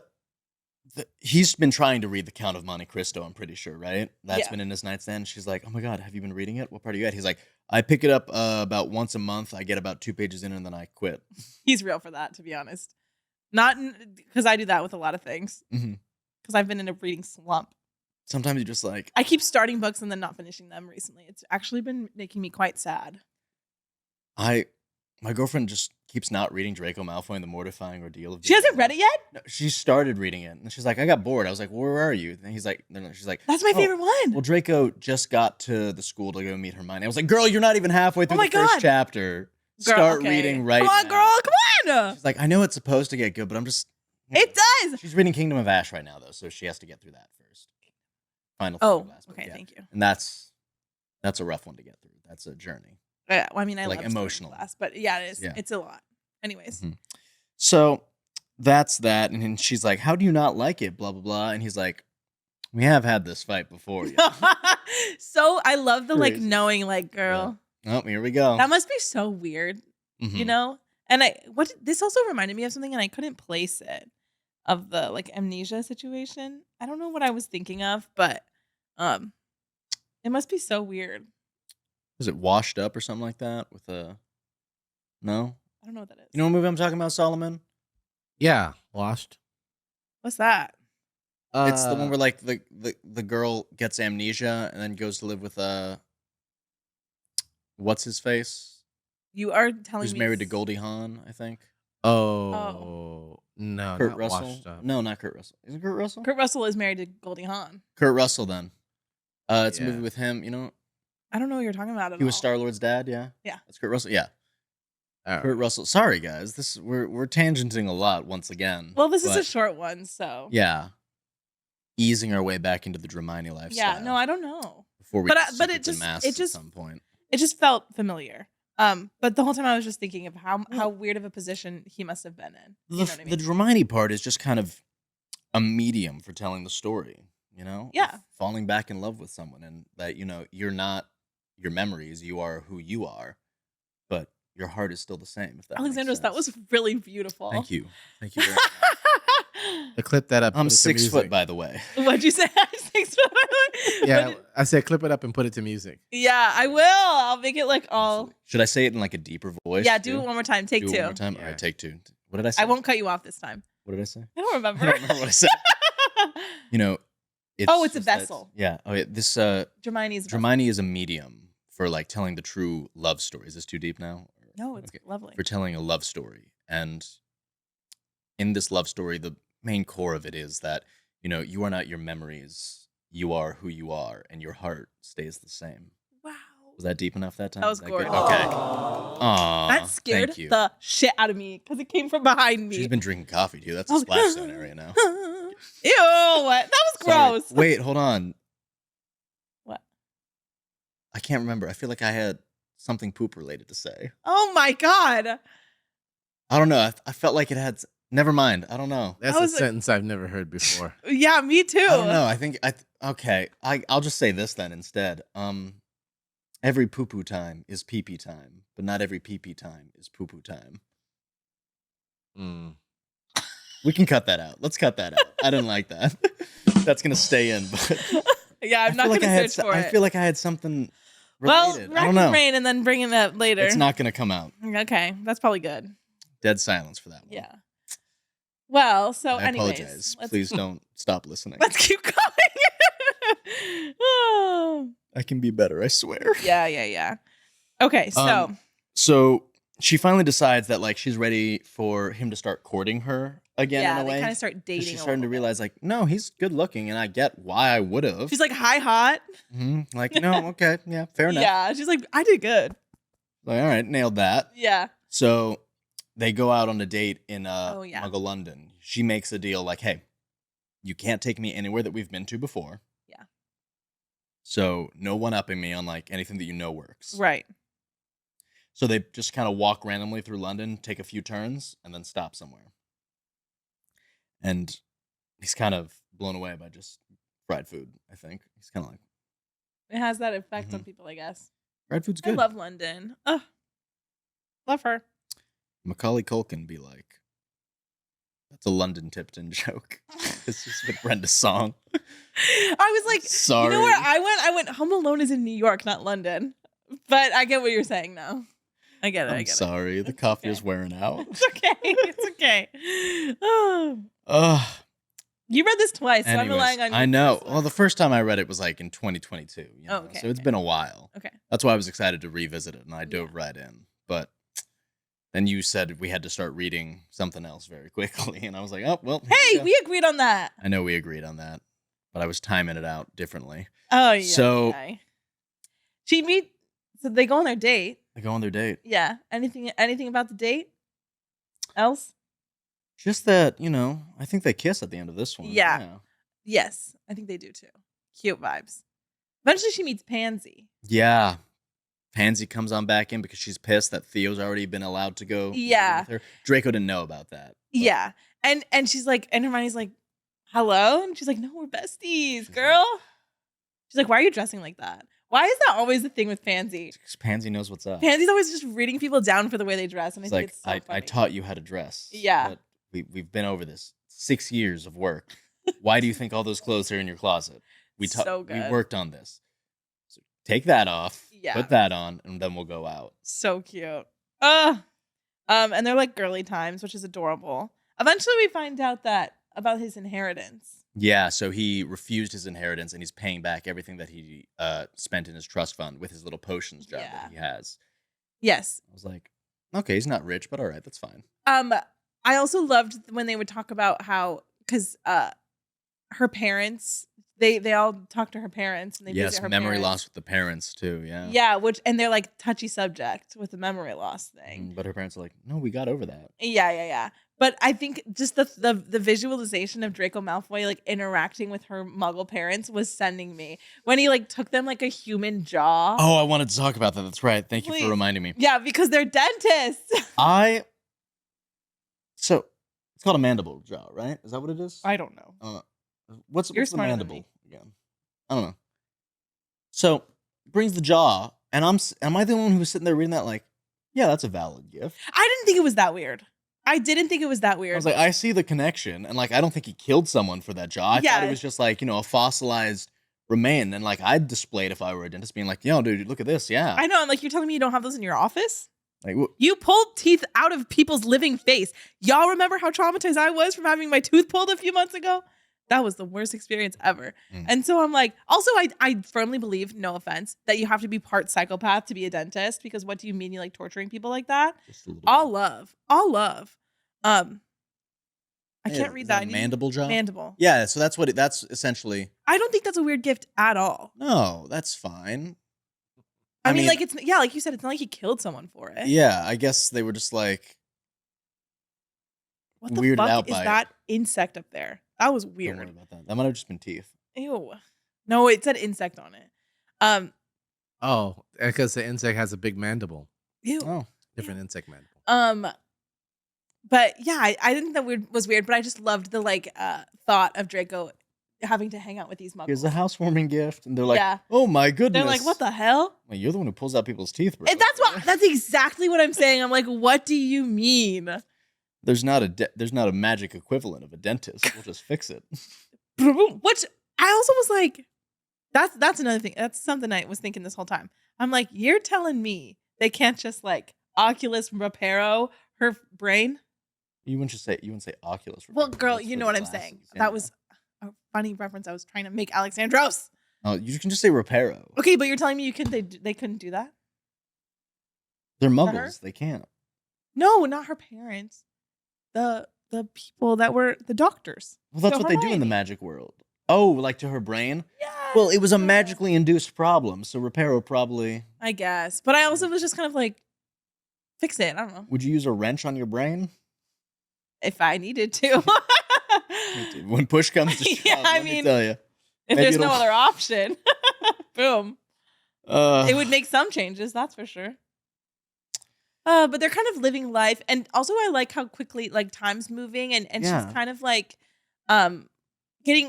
He's been trying to read The Count of Monte Cristo, I'm pretty sure, right? That's been in his nightstand. She's like, oh my God, have you been reading it? What part are you at? He's like, I pick it up about once a month. I get about 2 pages in and then I quit. He's real for that, to be honest. Not because I do that with a lot of things. Because I've been in a reading slump. Sometimes you just like... I keep starting books and then not finishing them recently. It's actually been making me quite sad. My girlfriend just keeps not reading Draco Malfoy and the Mortifying Ordeal of... She hasn't read it yet? No, she started reading it. And she's like, I got bored. I was like, where are you? And he's like... She's like... That's my favorite one. Well, Draco just got to the school to go meet Hermione. I was like, girl, you're not even halfway through the first chapter. Start reading right now. Come on, girl. Come on. She's like, I know it's supposed to get good, but I'm just... It does. She's reading Kingdom of Ash right now, though, so she has to get through that first. Final. Okay, thank you. And that's a rough one to get through. That's a journey. Yeah, well, I mean, I like love emotional class, but yeah, it is. Yeah. It's a lot. Anyways, so that's that, and then she's like, "How do you not like it?" Blah blah blah, and he's like, "We have had this fight before." So I love the like knowing, like, girl. Yeah. Oh, here we go. That must be so weird, you know. And this also reminded me of something, and I couldn't place it, of the like Amnesia situation. I don't know what I was thinking of, but it must be so weird. Was it Washed Up or something like that? With a no, I don't know what that is. You know what movie I'm talking about, Solomon? Yeah, Washed. What's that? It's the one where like the girl gets amnesia and then goes to live with what's his face? You are telling me who's married to Goldie Hawn, I think. Oh. No, Kurt not Russell. Washed Up. No, not Kurt Russell. Is it Kurt Russell? Kurt Russell is married to Goldie Hawn. Kurt Russell, then. It's a movie with him. You know. I don't know what you're talking about at all. He was Star-Lord's dad. Yeah. Yeah. That's Kurt Russell. Yeah. Kurt Russell. Sorry, guys. We're tangenting a lot once again. Well, this is a short one, so yeah. Easing our way back into the Dramione lifestyle. Yeah. No, I don't know. Before we but it just at some point. It just felt familiar. But the whole time I was just thinking of how weird of a position he must have been in. You know what I mean? The Dramione part is just kind of a medium for telling the story, you know? Yeah. Falling back in love with someone, and that, you know, you're not your memories, you are who you are, but your heart is still the same. If that Alexandros, that was really beautiful. Thank you. Thank you very much. I clip that up. I'm 6 foot, by the way. What'd you say? 6 foot, by the way? Yeah, I said clip it up and put it to music. Yeah, I will. I'll make it like all. Should I say it in like a deeper voice? Yeah, do it one more time. Take two. One more time. Yeah. All right, take two. What did I say? I won't cut you off this time. What did I say? I don't remember. I don't remember what I said. You know, it's a vessel. Yeah. Oh, yeah. This Dramione is a medium for like telling the true love story. Is this too deep now? No, it's lovely. For telling a love story. And in this love story, the main core of it is that, you are not your memories. You are who you are, and your heart stays the same. Wow. Was that deep enough that time? That was gorgeous. Okay. Aww, that scared the shit out of me because it came from behind me. She's been drinking coffee, too. That's a splash zone area now. Ew, that was gross. Sorry. Wait, hold on. What? I can't remember. I feel like I had something poop related to say. Oh my God. I don't know. I felt like it had... Never mind. I don't know. That's a sentence I've never heard before. Yeah, me too. I don't know. I think... Okay. I'll just say this then instead. Every poo-poo time is pee-pee time, but not every pee-pee time is poo-poo time. We can cut that out. Let's cut that out. I didn't like that. That's going to stay in. But yeah, I'm not going to search for it. I feel like I had something related. Well, rack your brain and then bring it up later. It's not going to come out. Okay, that's probably good. Dead silence for that one. Yeah. Well, so I apologize. Please don't stop listening. Let's keep going. I can be better, I swear. Yeah. Okay, so. So she finally decides that like she's ready for him to start courting her again in a way. Yeah, they kind of start dating. She's starting to realize like, no, he's good looking, and I get why I would have. She's like, hi, hot. Mm-hmm. Like, no, okay, yeah, fair enough. Yeah, she's like, I did good. Like, all right, nailed that. Yeah. So they go out on a date in Muggle London. She makes a deal like, hey, you can't take me anywhere that we've been to before. Yeah. So no one-upping me on like anything that you know works. Right. So they just kind of walk randomly through London, take a few turns, and then stop somewhere. And he's kind of blown away by just fried food, I think. He's kind of like... It has that effect on people, I guess. Fried food's good. I love London. Ugh. Love her. Macaulay Culkin be like, that's a London Tipton joke. It's just with Brenda's song. I was like, sorry. You know where I went? I went, Home Alone is in New York, not London. But I get what you're saying now. I get it. I'm sorry. The coffee is wearing out. It's okay. It's okay. Oh. You read this twice, so I'm relying on you. I know. Well, the first time I read it was like in 2022. Okay. So it's been a while. Okay. That's why I was excited to revisit it, and I dove right in. But then you said we had to start reading something else very quickly, and I was like, oh, well. Hey, we agreed on that. I know we agreed on that, but I was timing it out differently. Oh, yeah. So so they go on their date. They go on their date. Yeah. Anything about the date else? Just that, I think they kiss at the end of this one. Yeah. Yes, I think they do too. Cute vibes. Eventually she meets Pansy. Yeah. Pansy comes on back in because she's pissed that Theo's already been allowed to go with her. Draco didn't know about that. But. Yeah. And she's like, and Hermione's like, hello? And she's like, no, we're besties, girl. She's like, why are you dressing like that? Why is that always the thing with Pansy? Because Pansy knows what's up. Pansy's always just reading people down for the way they dress. And I think it's so funny. I taught you how to dress. Yeah. But we've been over this. 6 years of work. Why do you think all those clothes are in your closet? We worked on this. So take that off. Yeah. Put that on, and then we'll go out. So cute. And they're like girly times, which is adorable. Eventually we find out about his inheritance. Yeah, so he refused his inheritance, and he's paying back everything that he spent in his trust fund with his little potions job that he has. Yes. I was like, okay, he's not rich, but all right, that's fine. I also loved when they would talk about how, because her parents, they all talk to her parents, and they visit her memory parents. loss with the parents too. Yeah. Yeah, and they're like touchy subject with the memory loss thing. But her parents are like, no, we got over that. Yeah. But I think just the visualization of Draco Malfoy like interacting with her Muggle parents was sending me when he like took them like a human jaw. Oh, I wanted to talk about that. That's right. Thank you for reminding me. Yeah, because they're dentists. So it's called a mandible jaw, right? Is that what it is? I don't know. What's the mandible again? I don't know. So brings the jaw, and am I the one who was sitting there reading that like, yeah, that's a valid gift? I didn't think it was that weird. I was like, I see the connection, and like, I don't think he killed someone for that jaw. I thought it was just like, a fossilized remain, and like, I'd display it if I were a dentist, being like, yo, dude, look at this, yeah. I know, I'm like, you're telling me you don't have those in your office? Like, you pulled teeth out of people's living face. Y'all remember how traumatized I was from having my tooth pulled a few months ago? That was the worst experience ever. Mm. And so I'm like, also, I firmly believe, no offense, that you have to be part psychopath to be a dentist, because what do you mean you like torturing people like that? Just a little All bit. love. All love. I Yeah, can't read is that. a mandible job? Mandible. Yeah, so that's essentially. I don't think that's a weird gift at all. No, that's fine. I mean, like, like you said, it's not like he killed someone for it. Yeah, I guess they were just like What the weirded fuck out is by it. that insect up there? That was Don't weird. worry about that. That might have just been teeth. Ew. No, it said insect on it. Oh, because the insect has a big mandible. Ew. Oh, Different insect mandible. But yeah, I didn't think that was weird, but I just loved the thought of Draco having to hang out with these muggles. here's a housewarming gift, and they're like, Yeah. "Oh my goodness!" They're like, what the hell? Well, you're the one who pulls out people's teeth, bro. And that's exactly what I'm saying. I'm like, what do you mean? There's not a magic equivalent of a dentist. We'll just fix it. Which I also was like, that's another thing. That's something I was thinking this whole time. I'm like, you're telling me they can't just like Oculus Reparo her brain? You wouldn't say Oculus. Well, Reparo. girl, That's you for know the what I'm glasses. saying. Yeah, That yeah. was a funny reference I was trying to make Alexandros. Oh, you can just say Reparo. Okay, but you're telling me they couldn't do that? They're that her? muggles. They can't. No, not her parents. The people that were the doctors. Well, that's So what they do in the Hermione. magic world. Oh, like to her brain? Yeah. Well, it was a magically induced problem, so Reparo probably. I guess. But I also was just kind of like, fix it. I don't know. Would you use a wrench on your brain? If I needed to. When push comes to shove, Yeah, let me tell you. If Maybe there's no it'll- other option. Boom. Uh, It would make some changes, that's for sure. But they're kind of living life. And also I like how quickly like time's moving and Yeah. she's kind of like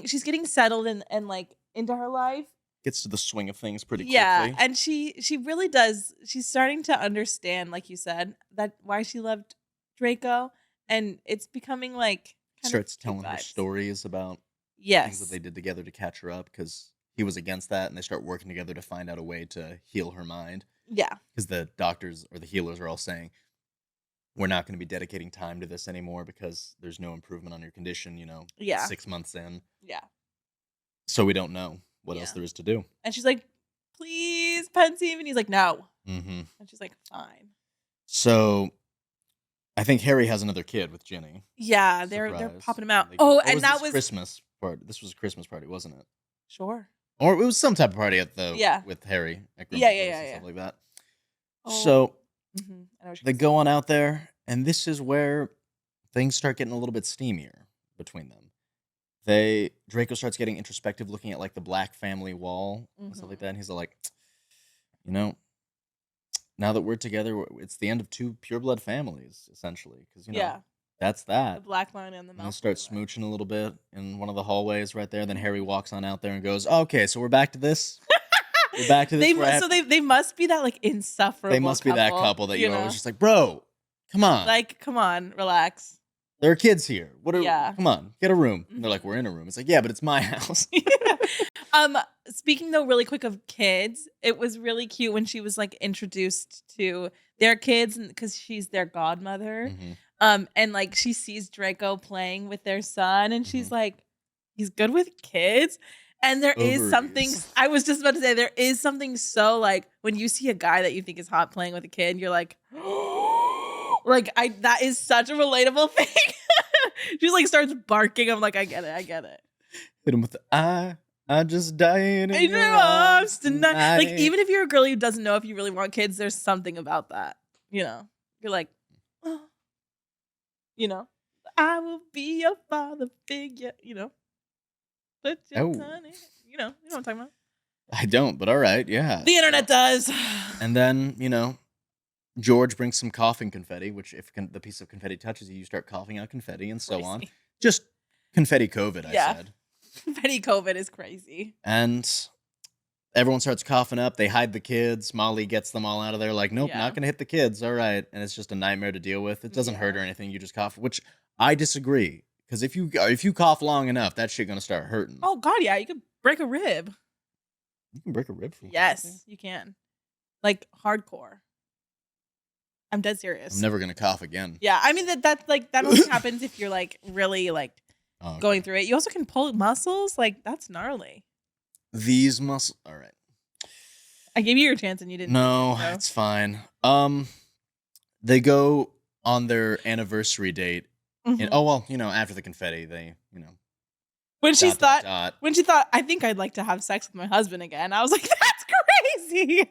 she's getting settled and like into her life. Gets to the swing of things pretty Yeah. quickly. And she really does. She's starting to understand, like you said, that why she loved Draco. And it's becoming like kind Starts of telling her vibes. stories about Yes. things that they did together to catch her up because he was against that, and they start working together to find out a way to heal her mind. Yeah. Because the doctors or the healers are all saying, we're not going to be dedicating time to this anymore because there's no improvement on your condition, Yeah. 6 months in. Yeah. So we don't know what else Yeah. there is to do. And she's like, please, Pansy. And he's like, no. Mm-hmm. And she's like, fine. So I think Harry has another kid with Ginny. Yeah, they're Surprise. popping him out. They- Oh, or and that this was Christmas party. This was a Christmas party, wasn't it? sure. Or it was some type of party at the Yeah. with Harry. At Yeah, Grimmauld yeah, Place yeah, and yeah. Stuff like that. Oh. So Mhm. I know what you're they saying. go on out there, and this is where things start getting a little bit steamier between them. Draco starts getting introspective, looking at like the Black family wall and stuff like Mhm. that. And he's like, now that we're together, it's the end of two pureblood families, essentially. Because Yeah, that's the that. black line and the And they mouth. start smooching a little bit in one of the hallways right there. Then Harry walks on out there and goes, "Okay, so we're back to this. We're back to this." They where I have so they must be that like insufferable. They must be that couple that you're know? always just like, bro, come on. Like, come on, relax. There are kids here. Yeah. Come on, get a room. And they're like, Mhm. we're in a room. It's like, yeah, but it's my house. Speaking though really quick of kids, it was really cute when she was like introduced to their kids because she's their godmother. Mhm. And like she sees Draco playing with their son and she's Mhm. like, he's good with kids. And there is something, Ovaries. I was just about to say, there is something so like when you see a guy that you think is hot playing with a kid, you're like, that is such a relatable thing. She like starts barking. I'm like, I get it. Hit him with the I just died In your arms tonight. Like, even if you're a girl who doesn't know if you really want kids, there's something about that. You're like, oh. I will be your father figure. Put your Oh. son in. You know what I'm talking about. I don't, but all right, yeah. The internet does. And then, George brings some coughing confetti, which if the piece of confetti touches you, you start coughing out confetti and so on. Crazy. Just confetti COVID, I Yeah. said. Confetti COVID is crazy. And everyone starts coughing up. They hide the kids. Molly gets them all out of there like, nope, Yeah. not going to hit the kids. All right. And it's just a nightmare to deal with. It doesn't hurt or Yeah. anything. You just cough, which I disagree. Because if you cough long enough, that shit going to start hurting. Oh, God, yeah. You could break a rib. You can break a rib from coughing. Yes, you can. Like, hardcore. I'm dead serious. I'm never going to cough again. Yeah, I mean that only happens if you're like really like going through it. You also can pull muscles. Like, that's gnarly. These muscles. All right. I gave you your chance and you didn't. No, take it, so. it's fine. They go on their anniversary date. Mhm. And, oh, well, after the confetti, they, When she thought, dot. when she thought, I think I'd like to have sex with my husband again. I was like, that's crazy.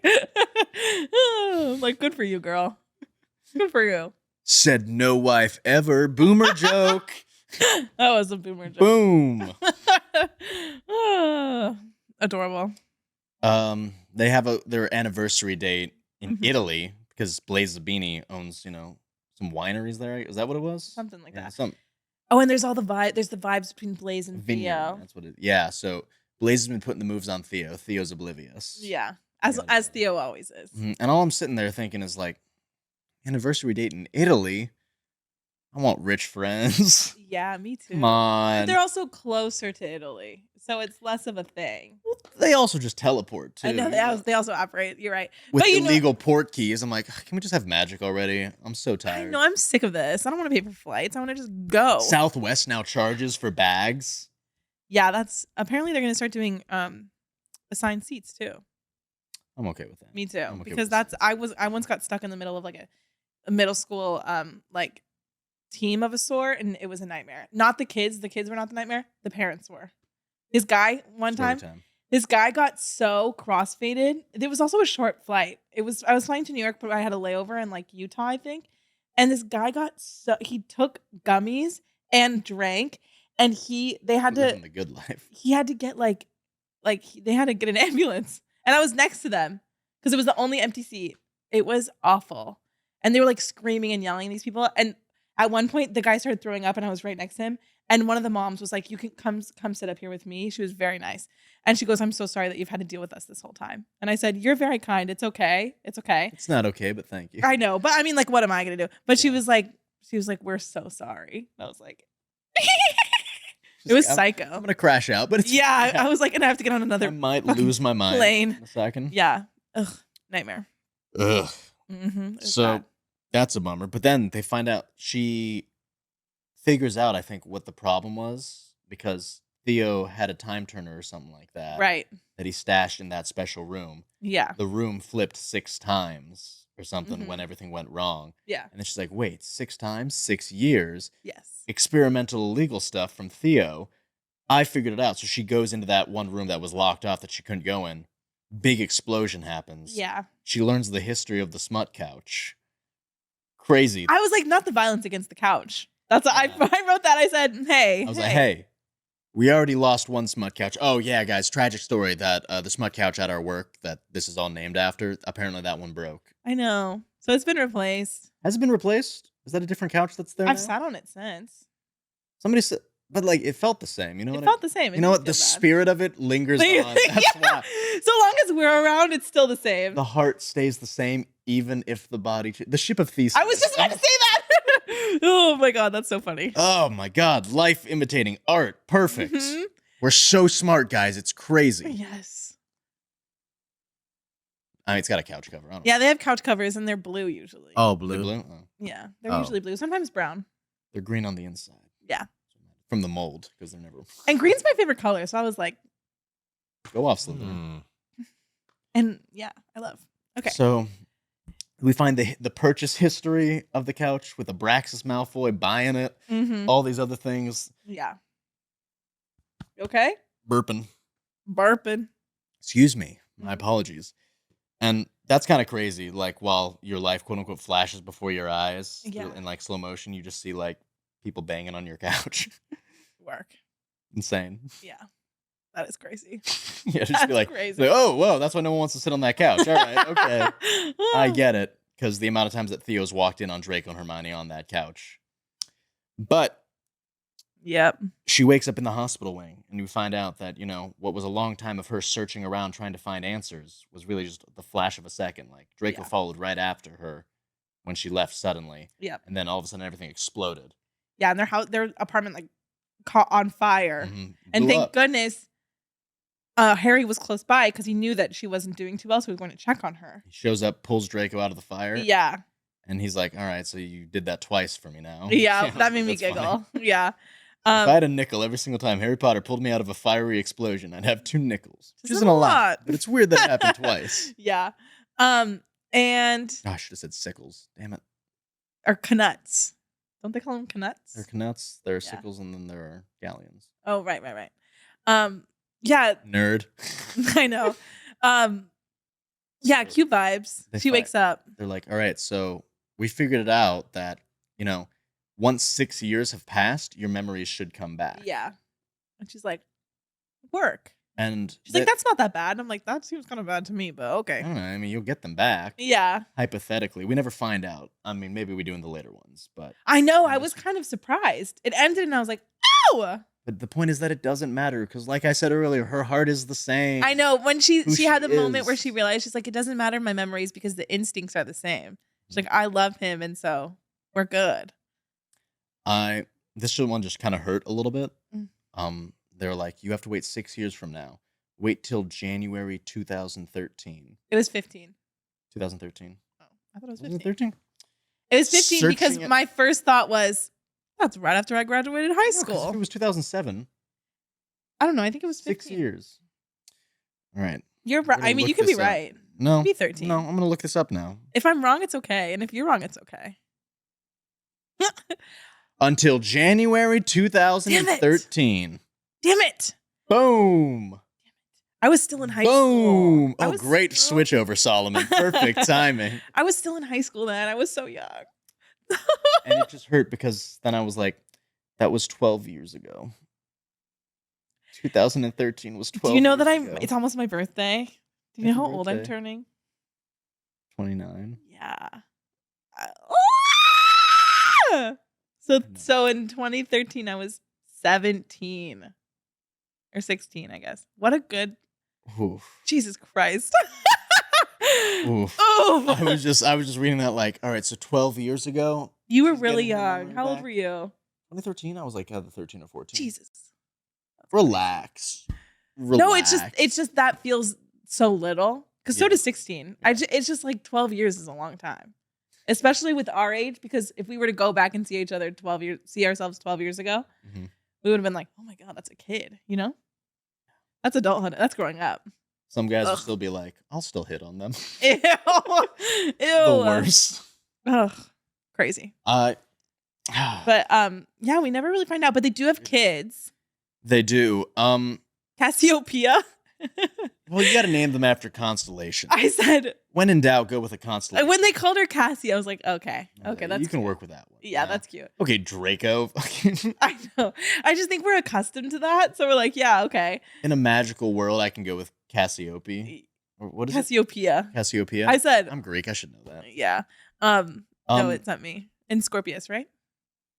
Like, good for you, girl. Good for you. Said no wife ever. Boomer joke. That was a boomer joke. Boom. Adorable. They have their anniversary date in Mhm. Italy because Blaze Zabini owns, some wineries there. Is that what it was? Something like that. Some Oh, and there's all the vibe. There's the vibes between Blaze and vineyard. Theo. That's what it. Yeah. So Blaze has been putting the moves on Theo. Theo's oblivious. Yeah, as Theo always is. Mhm. And all I'm sitting there thinking is like, anniversary date in Italy. I want rich friends. Yeah, me too. Come on. But they're also closer to Italy, so it's less of a thing. They also just teleport too. I know they also operate. You're right. With but illegal port keys. I'm like, can we just have magic already? I'm so I tired. know I'm sick of this. I don't want to pay for flights. I want to just go. Southwest now charges for bags. Yeah, that's apparently they're going to start doing assigned seats too. I'm okay with that. Me too, I'm okay because with I once got stuck in the middle of like a middle school like team of a sort, and it was a nightmare. Not the kids were not the nightmare. The parents were. This guy this guy got so crossfaded. There was also a short flight. I was flying to New York, but I had a layover in like Utah, I think. And this guy he took gummies and drank, and they had to living the good life. He had to get they had to get an ambulance. And I was next to them because it was the only empty seat. It was awful. And they were like screaming and yelling at these people. And at one point, the guy started throwing up and I was right next to him. And one of the moms was like, you can come sit up here with me. She was very nice. And she goes, I'm so sorry that you've had to deal with us this whole time. And I said, you're very kind. It's okay. It's okay. It's not okay, but thank you. I know. But I mean, like, what am I going to do? But she was like, we're so sorry. And I was like, it was psycho. I'm going to crash out, but it's yeah. I was like, and I have to get on another I might lose my mind plane in a second. Yeah. Ugh. Nightmare. Ugh. Mm-hmm. So that's a bummer. But then they find out she figures out, I think, what the problem was because Theo had a time turner or something like that. Right. That he stashed in that special room. Yeah. The room flipped 6 times or something Mhm. when everything went wrong. Yeah. And then she's like, wait, 6 times? 6 years? Yes. Experimental illegal stuff from Theo. I figured it out. So she goes into that one room that was locked off that she couldn't go in. Big explosion happens. Yeah. She learns the history of the Smut Couch. Crazy. I was like, not the violence against the couch. That's what I wrote that. I said, hey. I was like, hey, we already lost one Smut Couch. Oh, yeah, guys, tragic story that the Smut Couch at our work that this is all named after, apparently that one broke. I know. So it's been replaced. Has it been replaced? Is that a different couch that's there I've now? sat on it since. Somebody said, but like it felt the same. You know It what? felt the same. You know what? The spirit of it lingers on. That's why. So long as we're around, it's still the same. The heart stays the same, even if the body. The ship of Theseus. I was just about to say that. Oh my god, that's so funny. Oh my god, life imitating art, perfect. Mhm. We're so smart, guys. It's crazy. Yes. I mean, it's got a couch cover. I don't know. Yeah, they have couch covers and they're blue usually. Oh, They're blue. blue. Oh. Yeah, they're Oh. usually blue. Sometimes brown. They're green on the inside. Yeah. From the mold, because they're never. And green's my favorite color, so I was like, Go off, Slytherin. and yeah, I love. Okay. So we find the purchase history of the couch with Abraxas Malfoy buying it, Mm-hmm. all these other things. Yeah. Okay. Burping. Burping. Excuse me. My Mhm. apologies. And that's kind of crazy. Like while your life, quote unquote, flashes before your eyes Yeah. in like slow motion, you just see like people banging on your couch. Work. Insane. Yeah. That is crazy. Yeah, just That's be like, crazy. oh, whoa, that's why no one wants to sit on that couch. All right, okay. I get it. Because the amount of times that Theo's walked in on Draco and Hermione on that couch. But Yep. she wakes up in the hospital wing, and we find out that, you know, what was a long time of her searching around trying to find answers was really just the flash of a second. Like, Draco Yeah. followed right after her when she left suddenly. Yep. And then all of a sudden, everything exploded. Yeah, and their apartment like caught on fire. Mhm. And Blew thank up. goodness Harry was close by because he knew that she wasn't doing too well, so he was going to check on her. He shows up, pulls Draco out of the fire. Yeah. And he's like, all right, so you did that twice for me now. Yeah, I was that like, made me "That's funny." giggle. Yeah. If I had a nickel every single time Harry Potter pulled me out of a fiery explosion, I'd have 2 nickels. Which isn't a lot, but it's weird that it happened twice. Yeah. And I should have said sickles. Damn it. or knuts. Don't they call them knuts? There are knuts, there are sickles, and then there are galleons. Oh, right. Yeah. Nerd. I know. Yeah, cute vibes. She wakes up. They're like, all right, so we figured it out that, once 6 years have passed, your memories should come back. Yeah. And she's like, work. And she's like, that's not that bad. And I'm like, that seems kind of bad to me, but okay. I don't know. I mean, you'll get them back. Yeah. Hypothetically. We never find out. I mean, maybe we do in the later ones, but. I know. I was kind of surprised. It ended and I was like, ow! But the point is that it doesn't matter because, like I said earlier, her heart is the same. I know. When she had the moment where she realized, she's like, it doesn't matter my memories because the instincts are the same. She's like, I love him, and so we're good. This one just kind of hurt a little bit. They're like, you have to wait 6 years from now. Wait till January 2013. It was 15. 2013. Oh, I thought it was 15. 15. 13? It was 15 because my first thought was, that's right after I graduated high school. If it was 2007. I don't know. I think it was 15. 6 years. All right. You're right. I mean, you could be right. No. Be 13. No, I'm going to look this up now. If I'm wrong, it's okay. And if you're wrong, it's okay. Until January 2013. Damn it. Boom. I was still in high school. Boom. Oh, great switch over, Solomon. Perfect timing. I was still in high school then. I was so young. And it just hurt because then I was like, that was 12 years ago. 2013 was 12 Do you know that ago. it's almost my birthday? Do you know how old I'm turning? 29. Yeah. So in 2013 I was 17 or 16, I guess. What a good Jesus Christ. Oof. I was just reading that like, all right, so 12 years ago. You were really young. How old were you? 2013, I was like either 13 or 14. Jesus. Relax. No, it's just that feels so little. Because so does 16. Yeah. It's just like 12 years is a long time. Especially with our age, because if we were to go back and see ourselves 12 years ago, we would have been like, oh my God, that's a kid, you know? That's adulthood. That's growing up. Some guys will still be like, I'll still hit on them. Ew. Ew. The worst. Ugh. Crazy. But yeah, we never really find out. But they do have kids. They do. Cassiopeia. Well, you got to name them after constellation. I said, when in doubt, go with a constellation. When they called her Cassie, I was like, okay, that's you can cute. work with that one. Yeah, that's cute. Okay, Draco. I know. I just think we're accustomed to that, so we're like, yeah, okay. In a magical world, I can go with Cassiope. Or what is Cassiopeia. It? Cassiopeia. I said, I'm Greek. I should know that. Yeah. No, it's not me. And Scorpius, right?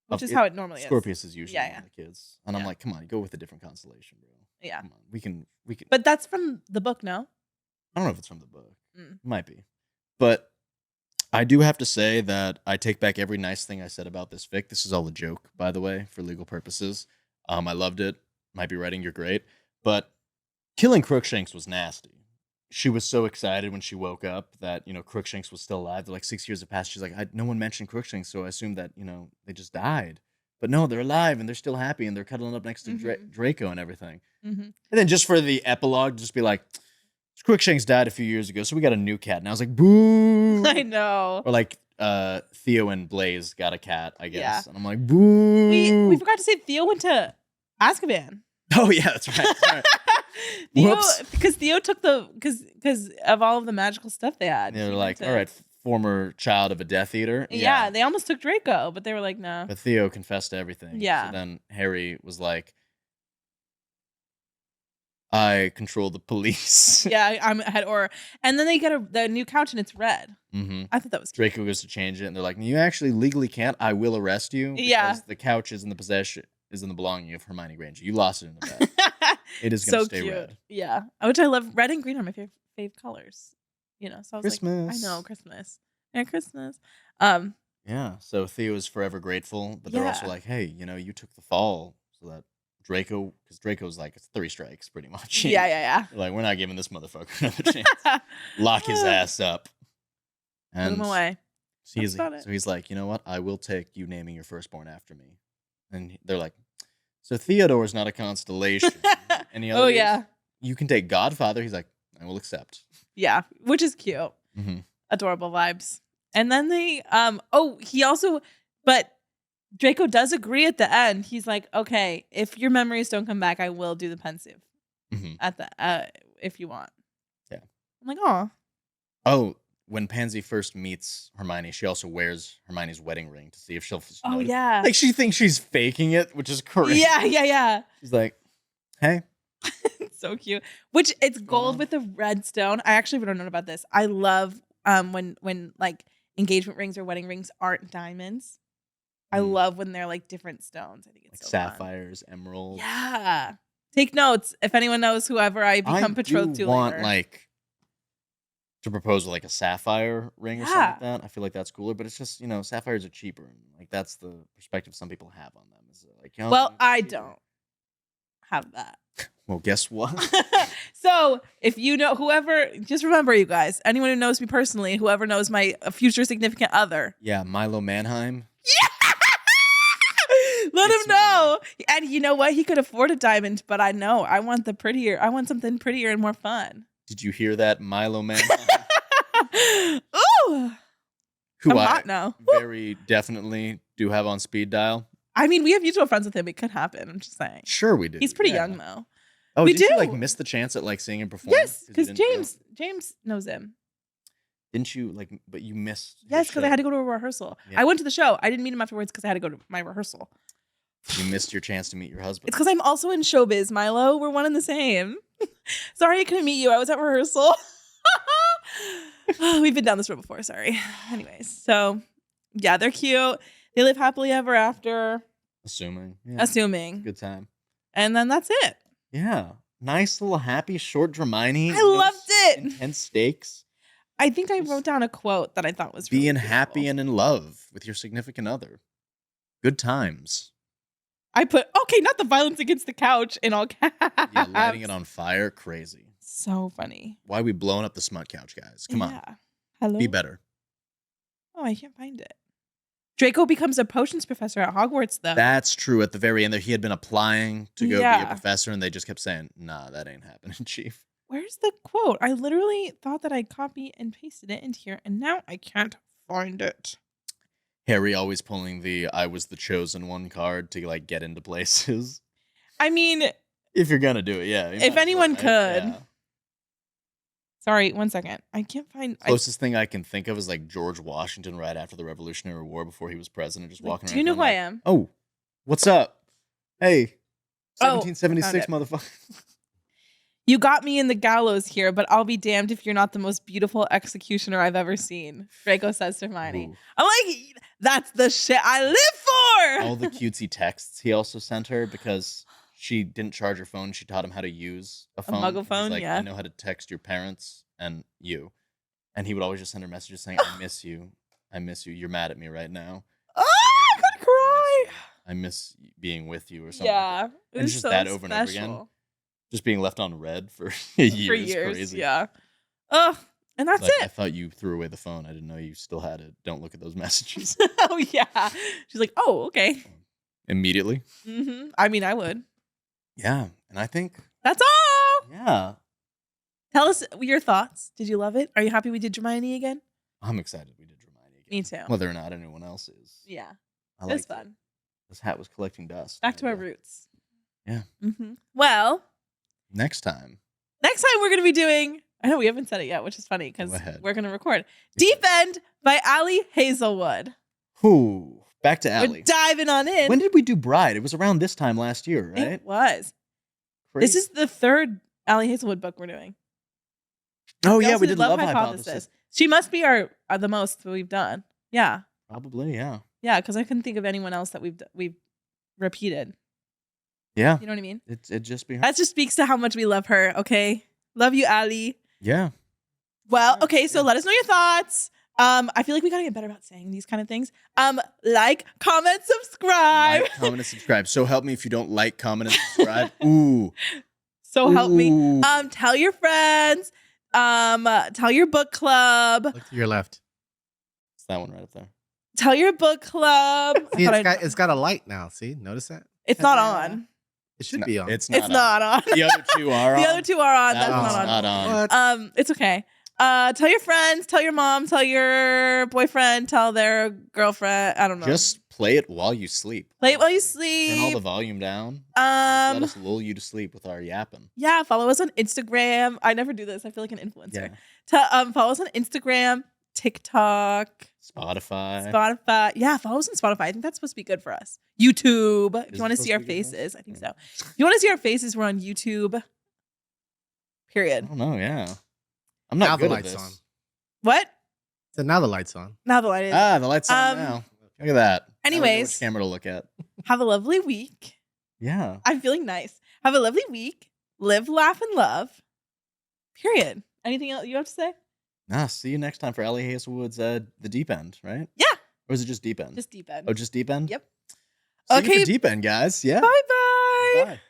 Which is how it normally is. Scorpius is usually one of the kids, and I'm like, come on, go with a different constellation, bro. Yeah. Come on, we can. But that's from the book, no? I don't know if it's from the book. It might be. But I do have to say that I take back every nice thing I said about this fic. This is all a joke, by the way, for legal purposes. I loved it. Might be writing, you're great. But killing Crookshanks was nasty. She was so excited when she woke up that, Crookshanks was still alive. They're like 6 years have passed. She's like, no one mentioned Crookshanks, so I assumed that, they just died. But no, they're alive and they're still happy and they're cuddling up next to Draco and everything. And then just for the epilogue, just be like, Crookshanks died a few years ago, so we got a new cat. And I was like, boo. I know. Or like Theo and Blaze got a cat, I guess. Yeah. And I'm like, boo. We forgot to say Theo went to Azkaban. Oh, yeah, that's right. Sorry. Theo, because Theo took because of all of the magical stuff they had. They're like, all right, former child of a Death Eater. Yeah, they almost took Draco, but they were like, no. But Theo confessed to everything. Yeah. So then Harry was like, I control the police. Yeah, I'm head or. And then they get the new couch and it's red. I thought that was cute. Draco goes to change it and they're like, you actually legally can't. I will arrest you. Because the couch is in the belonging of Hermione Granger. You lost it in the bed. It is going to stay red. Yeah. Which I love. Red and green are my favorite colors. So I was Christmas. like, I know, Christmas. Yeah, Christmas. Yeah, so Theo is forever grateful, but they're also like, hey, you took the fall so that Draco, because Draco's like 3 strikes pretty much. Yeah. They're like, we're not giving this motherfucker another chance. Lock his ass up. And put him away. So he's like, you know what? I will take you naming your firstborn after me. And they're like, So Theodore's not a constellation. Any other? Oh yeah. You can take Godfather. He's like, I will accept. Yeah, which is cute. Mm-hmm. Adorable vibes. And then they but Draco does agree at the end. He's like, okay, if your memories don't come back, I will do the pensive at the if you want. Yeah. I'm like, oh. Oh, when Pansy first meets Hermione, she also wears Hermione's wedding ring to see if she'll. Oh yeah. Like she thinks she's faking it, which is crazy. Yeah. She's like, hey. It's so cute. Which it's gold with a red stone. I actually don't know about this. I love when like engagement rings or wedding rings aren't diamonds. I love when they're like different stones. I think it's like so sapphires, fun. emeralds. Yeah. Take notes if anyone knows whoever I become betrothed to. I want later. like to propose like a sapphire ring or something like that. I feel like that's cooler, but it's just sapphires are cheaper, and like that's the perspective some people have on them. Is like, well, I don't have that. Well, guess what? So if you know whoever, just remember, you guys, anyone who knows me personally, whoever knows my future significant other. Yeah, Milo Manheim. Yeah! Let him know. And you know what? He could afford a diamond, but I know I want something prettier and more fun. Did you hear that, Milo Manheim? Ooh. Who I'm I hot now. very definitely do have on speed dial. I mean, we have mutual friends with him. It could happen. I'm just saying. Sure, we do. He's pretty young though. Oh, we did you do. like miss the chance at like seeing him perform? Yes, because James knows him. Didn't you like? But you missed. Yes, because I had to go to a rehearsal. Yeah. I went to the show. I didn't meet him afterwards because I had to go to my rehearsal. You missed your chance to meet your husband. It's because I'm also in showbiz, Milo. We're one and the same. Sorry I couldn't meet you. I was at rehearsal. We've been down this road before. Sorry. Anyways, so yeah, they're cute. They live happily ever after. Assuming. Good time. And then that's it. Yeah. Nice little happy short Dramione. I loved it. Intense stakes. I think I wrote down a quote that I thought was really being beautiful. Happy and in love with your significant other. Good times. I put, okay, not the violence against the couch in all caps. Yeah, lighting it on fire. Crazy. So funny. Why are we blowing up the Smut Couch, guys? Come on. Hello? Be better. Oh, I can't find it. Draco becomes a potions professor at Hogwarts, though. That's true. At the very end there, he had been applying to go be a professor, and they just kept saying, nah, that ain't happening, Chief. Where's the quote? I literally thought that I copied and pasted it into here, and now I can't find it. Harry always pulling the I was the chosen one card to like get into places. I mean, if you're gonna do it, yeah. If anyone could. Yeah. Sorry, 1 second. I can't find. Closest thing I can think of is like George Washington right after the Revolutionary War, before he was president, just walking around. Do you know who I am? Oh, what's up? Hey, 1776, motherfucker. You got me in the gallows here, but I'll be damned if you're not the most beautiful executioner I've ever seen. Draco says to Hermione. Ooh. I'm like, that's the shit I live for. All the cutesy texts he also sent her because she didn't charge her phone. She taught him how to use a phone. A muggle phone, like, yeah. I know how to text your parents and you. And he would always just send her messages saying, I miss you. I miss you. You're mad at me right now. Oh, I'm gonna cry. I miss being with you or something. Yeah. And it's just so that over and over again. Just being left on red for years. For years, crazy. Yeah. Ugh. And that's like, it. I thought you threw away the phone. I didn't know you still had it. Don't look at those messages. Oh, yeah. She's like, oh, okay. Immediately. Mm-hmm. I mean, I would. Yeah. And I think that's all. Yeah. Tell us your thoughts. Did you love it? Are you happy we did Dramione again? I'm excited we did Dramione again. Me too. Whether or not anyone else is. Yeah. It was fun. It. This hat was collecting dust. Back to our roots. Yeah. Mm-hmm. Well. Next time we're going to be doing, I know we haven't said it yet, which is funny because we're going to record Deep End by Ali Hazelwood. Ooh, back to Ali. We're diving on in. When did we do Bride? It was around this time last year, right? It was. Crazy. This is the third Ali Hazelwood book we're doing. Oh, yeah, we did Love Hypothesis. She must be the most we've done. Yeah. Probably, yeah. Yeah, because I couldn't think of anyone else that we've repeated. Yeah. You know what I mean? It just be her. That just speaks to how much we love her, okay? Love you, Ali. Yeah. Well, okay, so let us know your thoughts. I feel like we gotta get better about saying these kind of things. Like, comment, subscribe. Like, comment, and subscribe. So help me if you don't like, comment, and subscribe. Ooh. So help me. Tell your friends. Tell your book club. Look to your left. It's that one right up there. Tell your book club. See, it's got a light now. See, notice that? It's not on. It should be on. It's It's not on. The other two are on. The other two are on. That That's one's not on. not on. What? It's okay. Tell your friends, tell your mom, tell your boyfriend, tell their girlfriend. I don't know. Just play it while you sleep. play it while you Turn all the sleep. volume down. Let Um, us lull you to sleep with our yapping. yeah, follow us on Instagram. I never do this. I feel like an influencer. Yeah. Follow us on Instagram, TikTok, Spotify. Yeah, follow us on Spotify. I think that's supposed to be good for us. YouTube. If Is you want it to see supposed our to be good for us? faces, I think so. If you want to see our faces, we're on YouTube. I Period. don't know. Yeah. I'm Now not the good at light's this. on. What? So now the light's on. Now the light is. Ah, the light's on now. Look at that. Now we know Anyways. which camera to look at. Have a lovely week. Yeah. I'm feeling nice. Have a lovely week. Live, laugh, and love. Period. Anything else you have to say? Nah, see you next time for Ellie Hazelwood's The Deep End, right? Yeah. Or is it just Deep End? Just deep end. Oh, just Deep End? Yep. See you Okay. for Deep End, guys. Yeah. Bye-bye. Bye.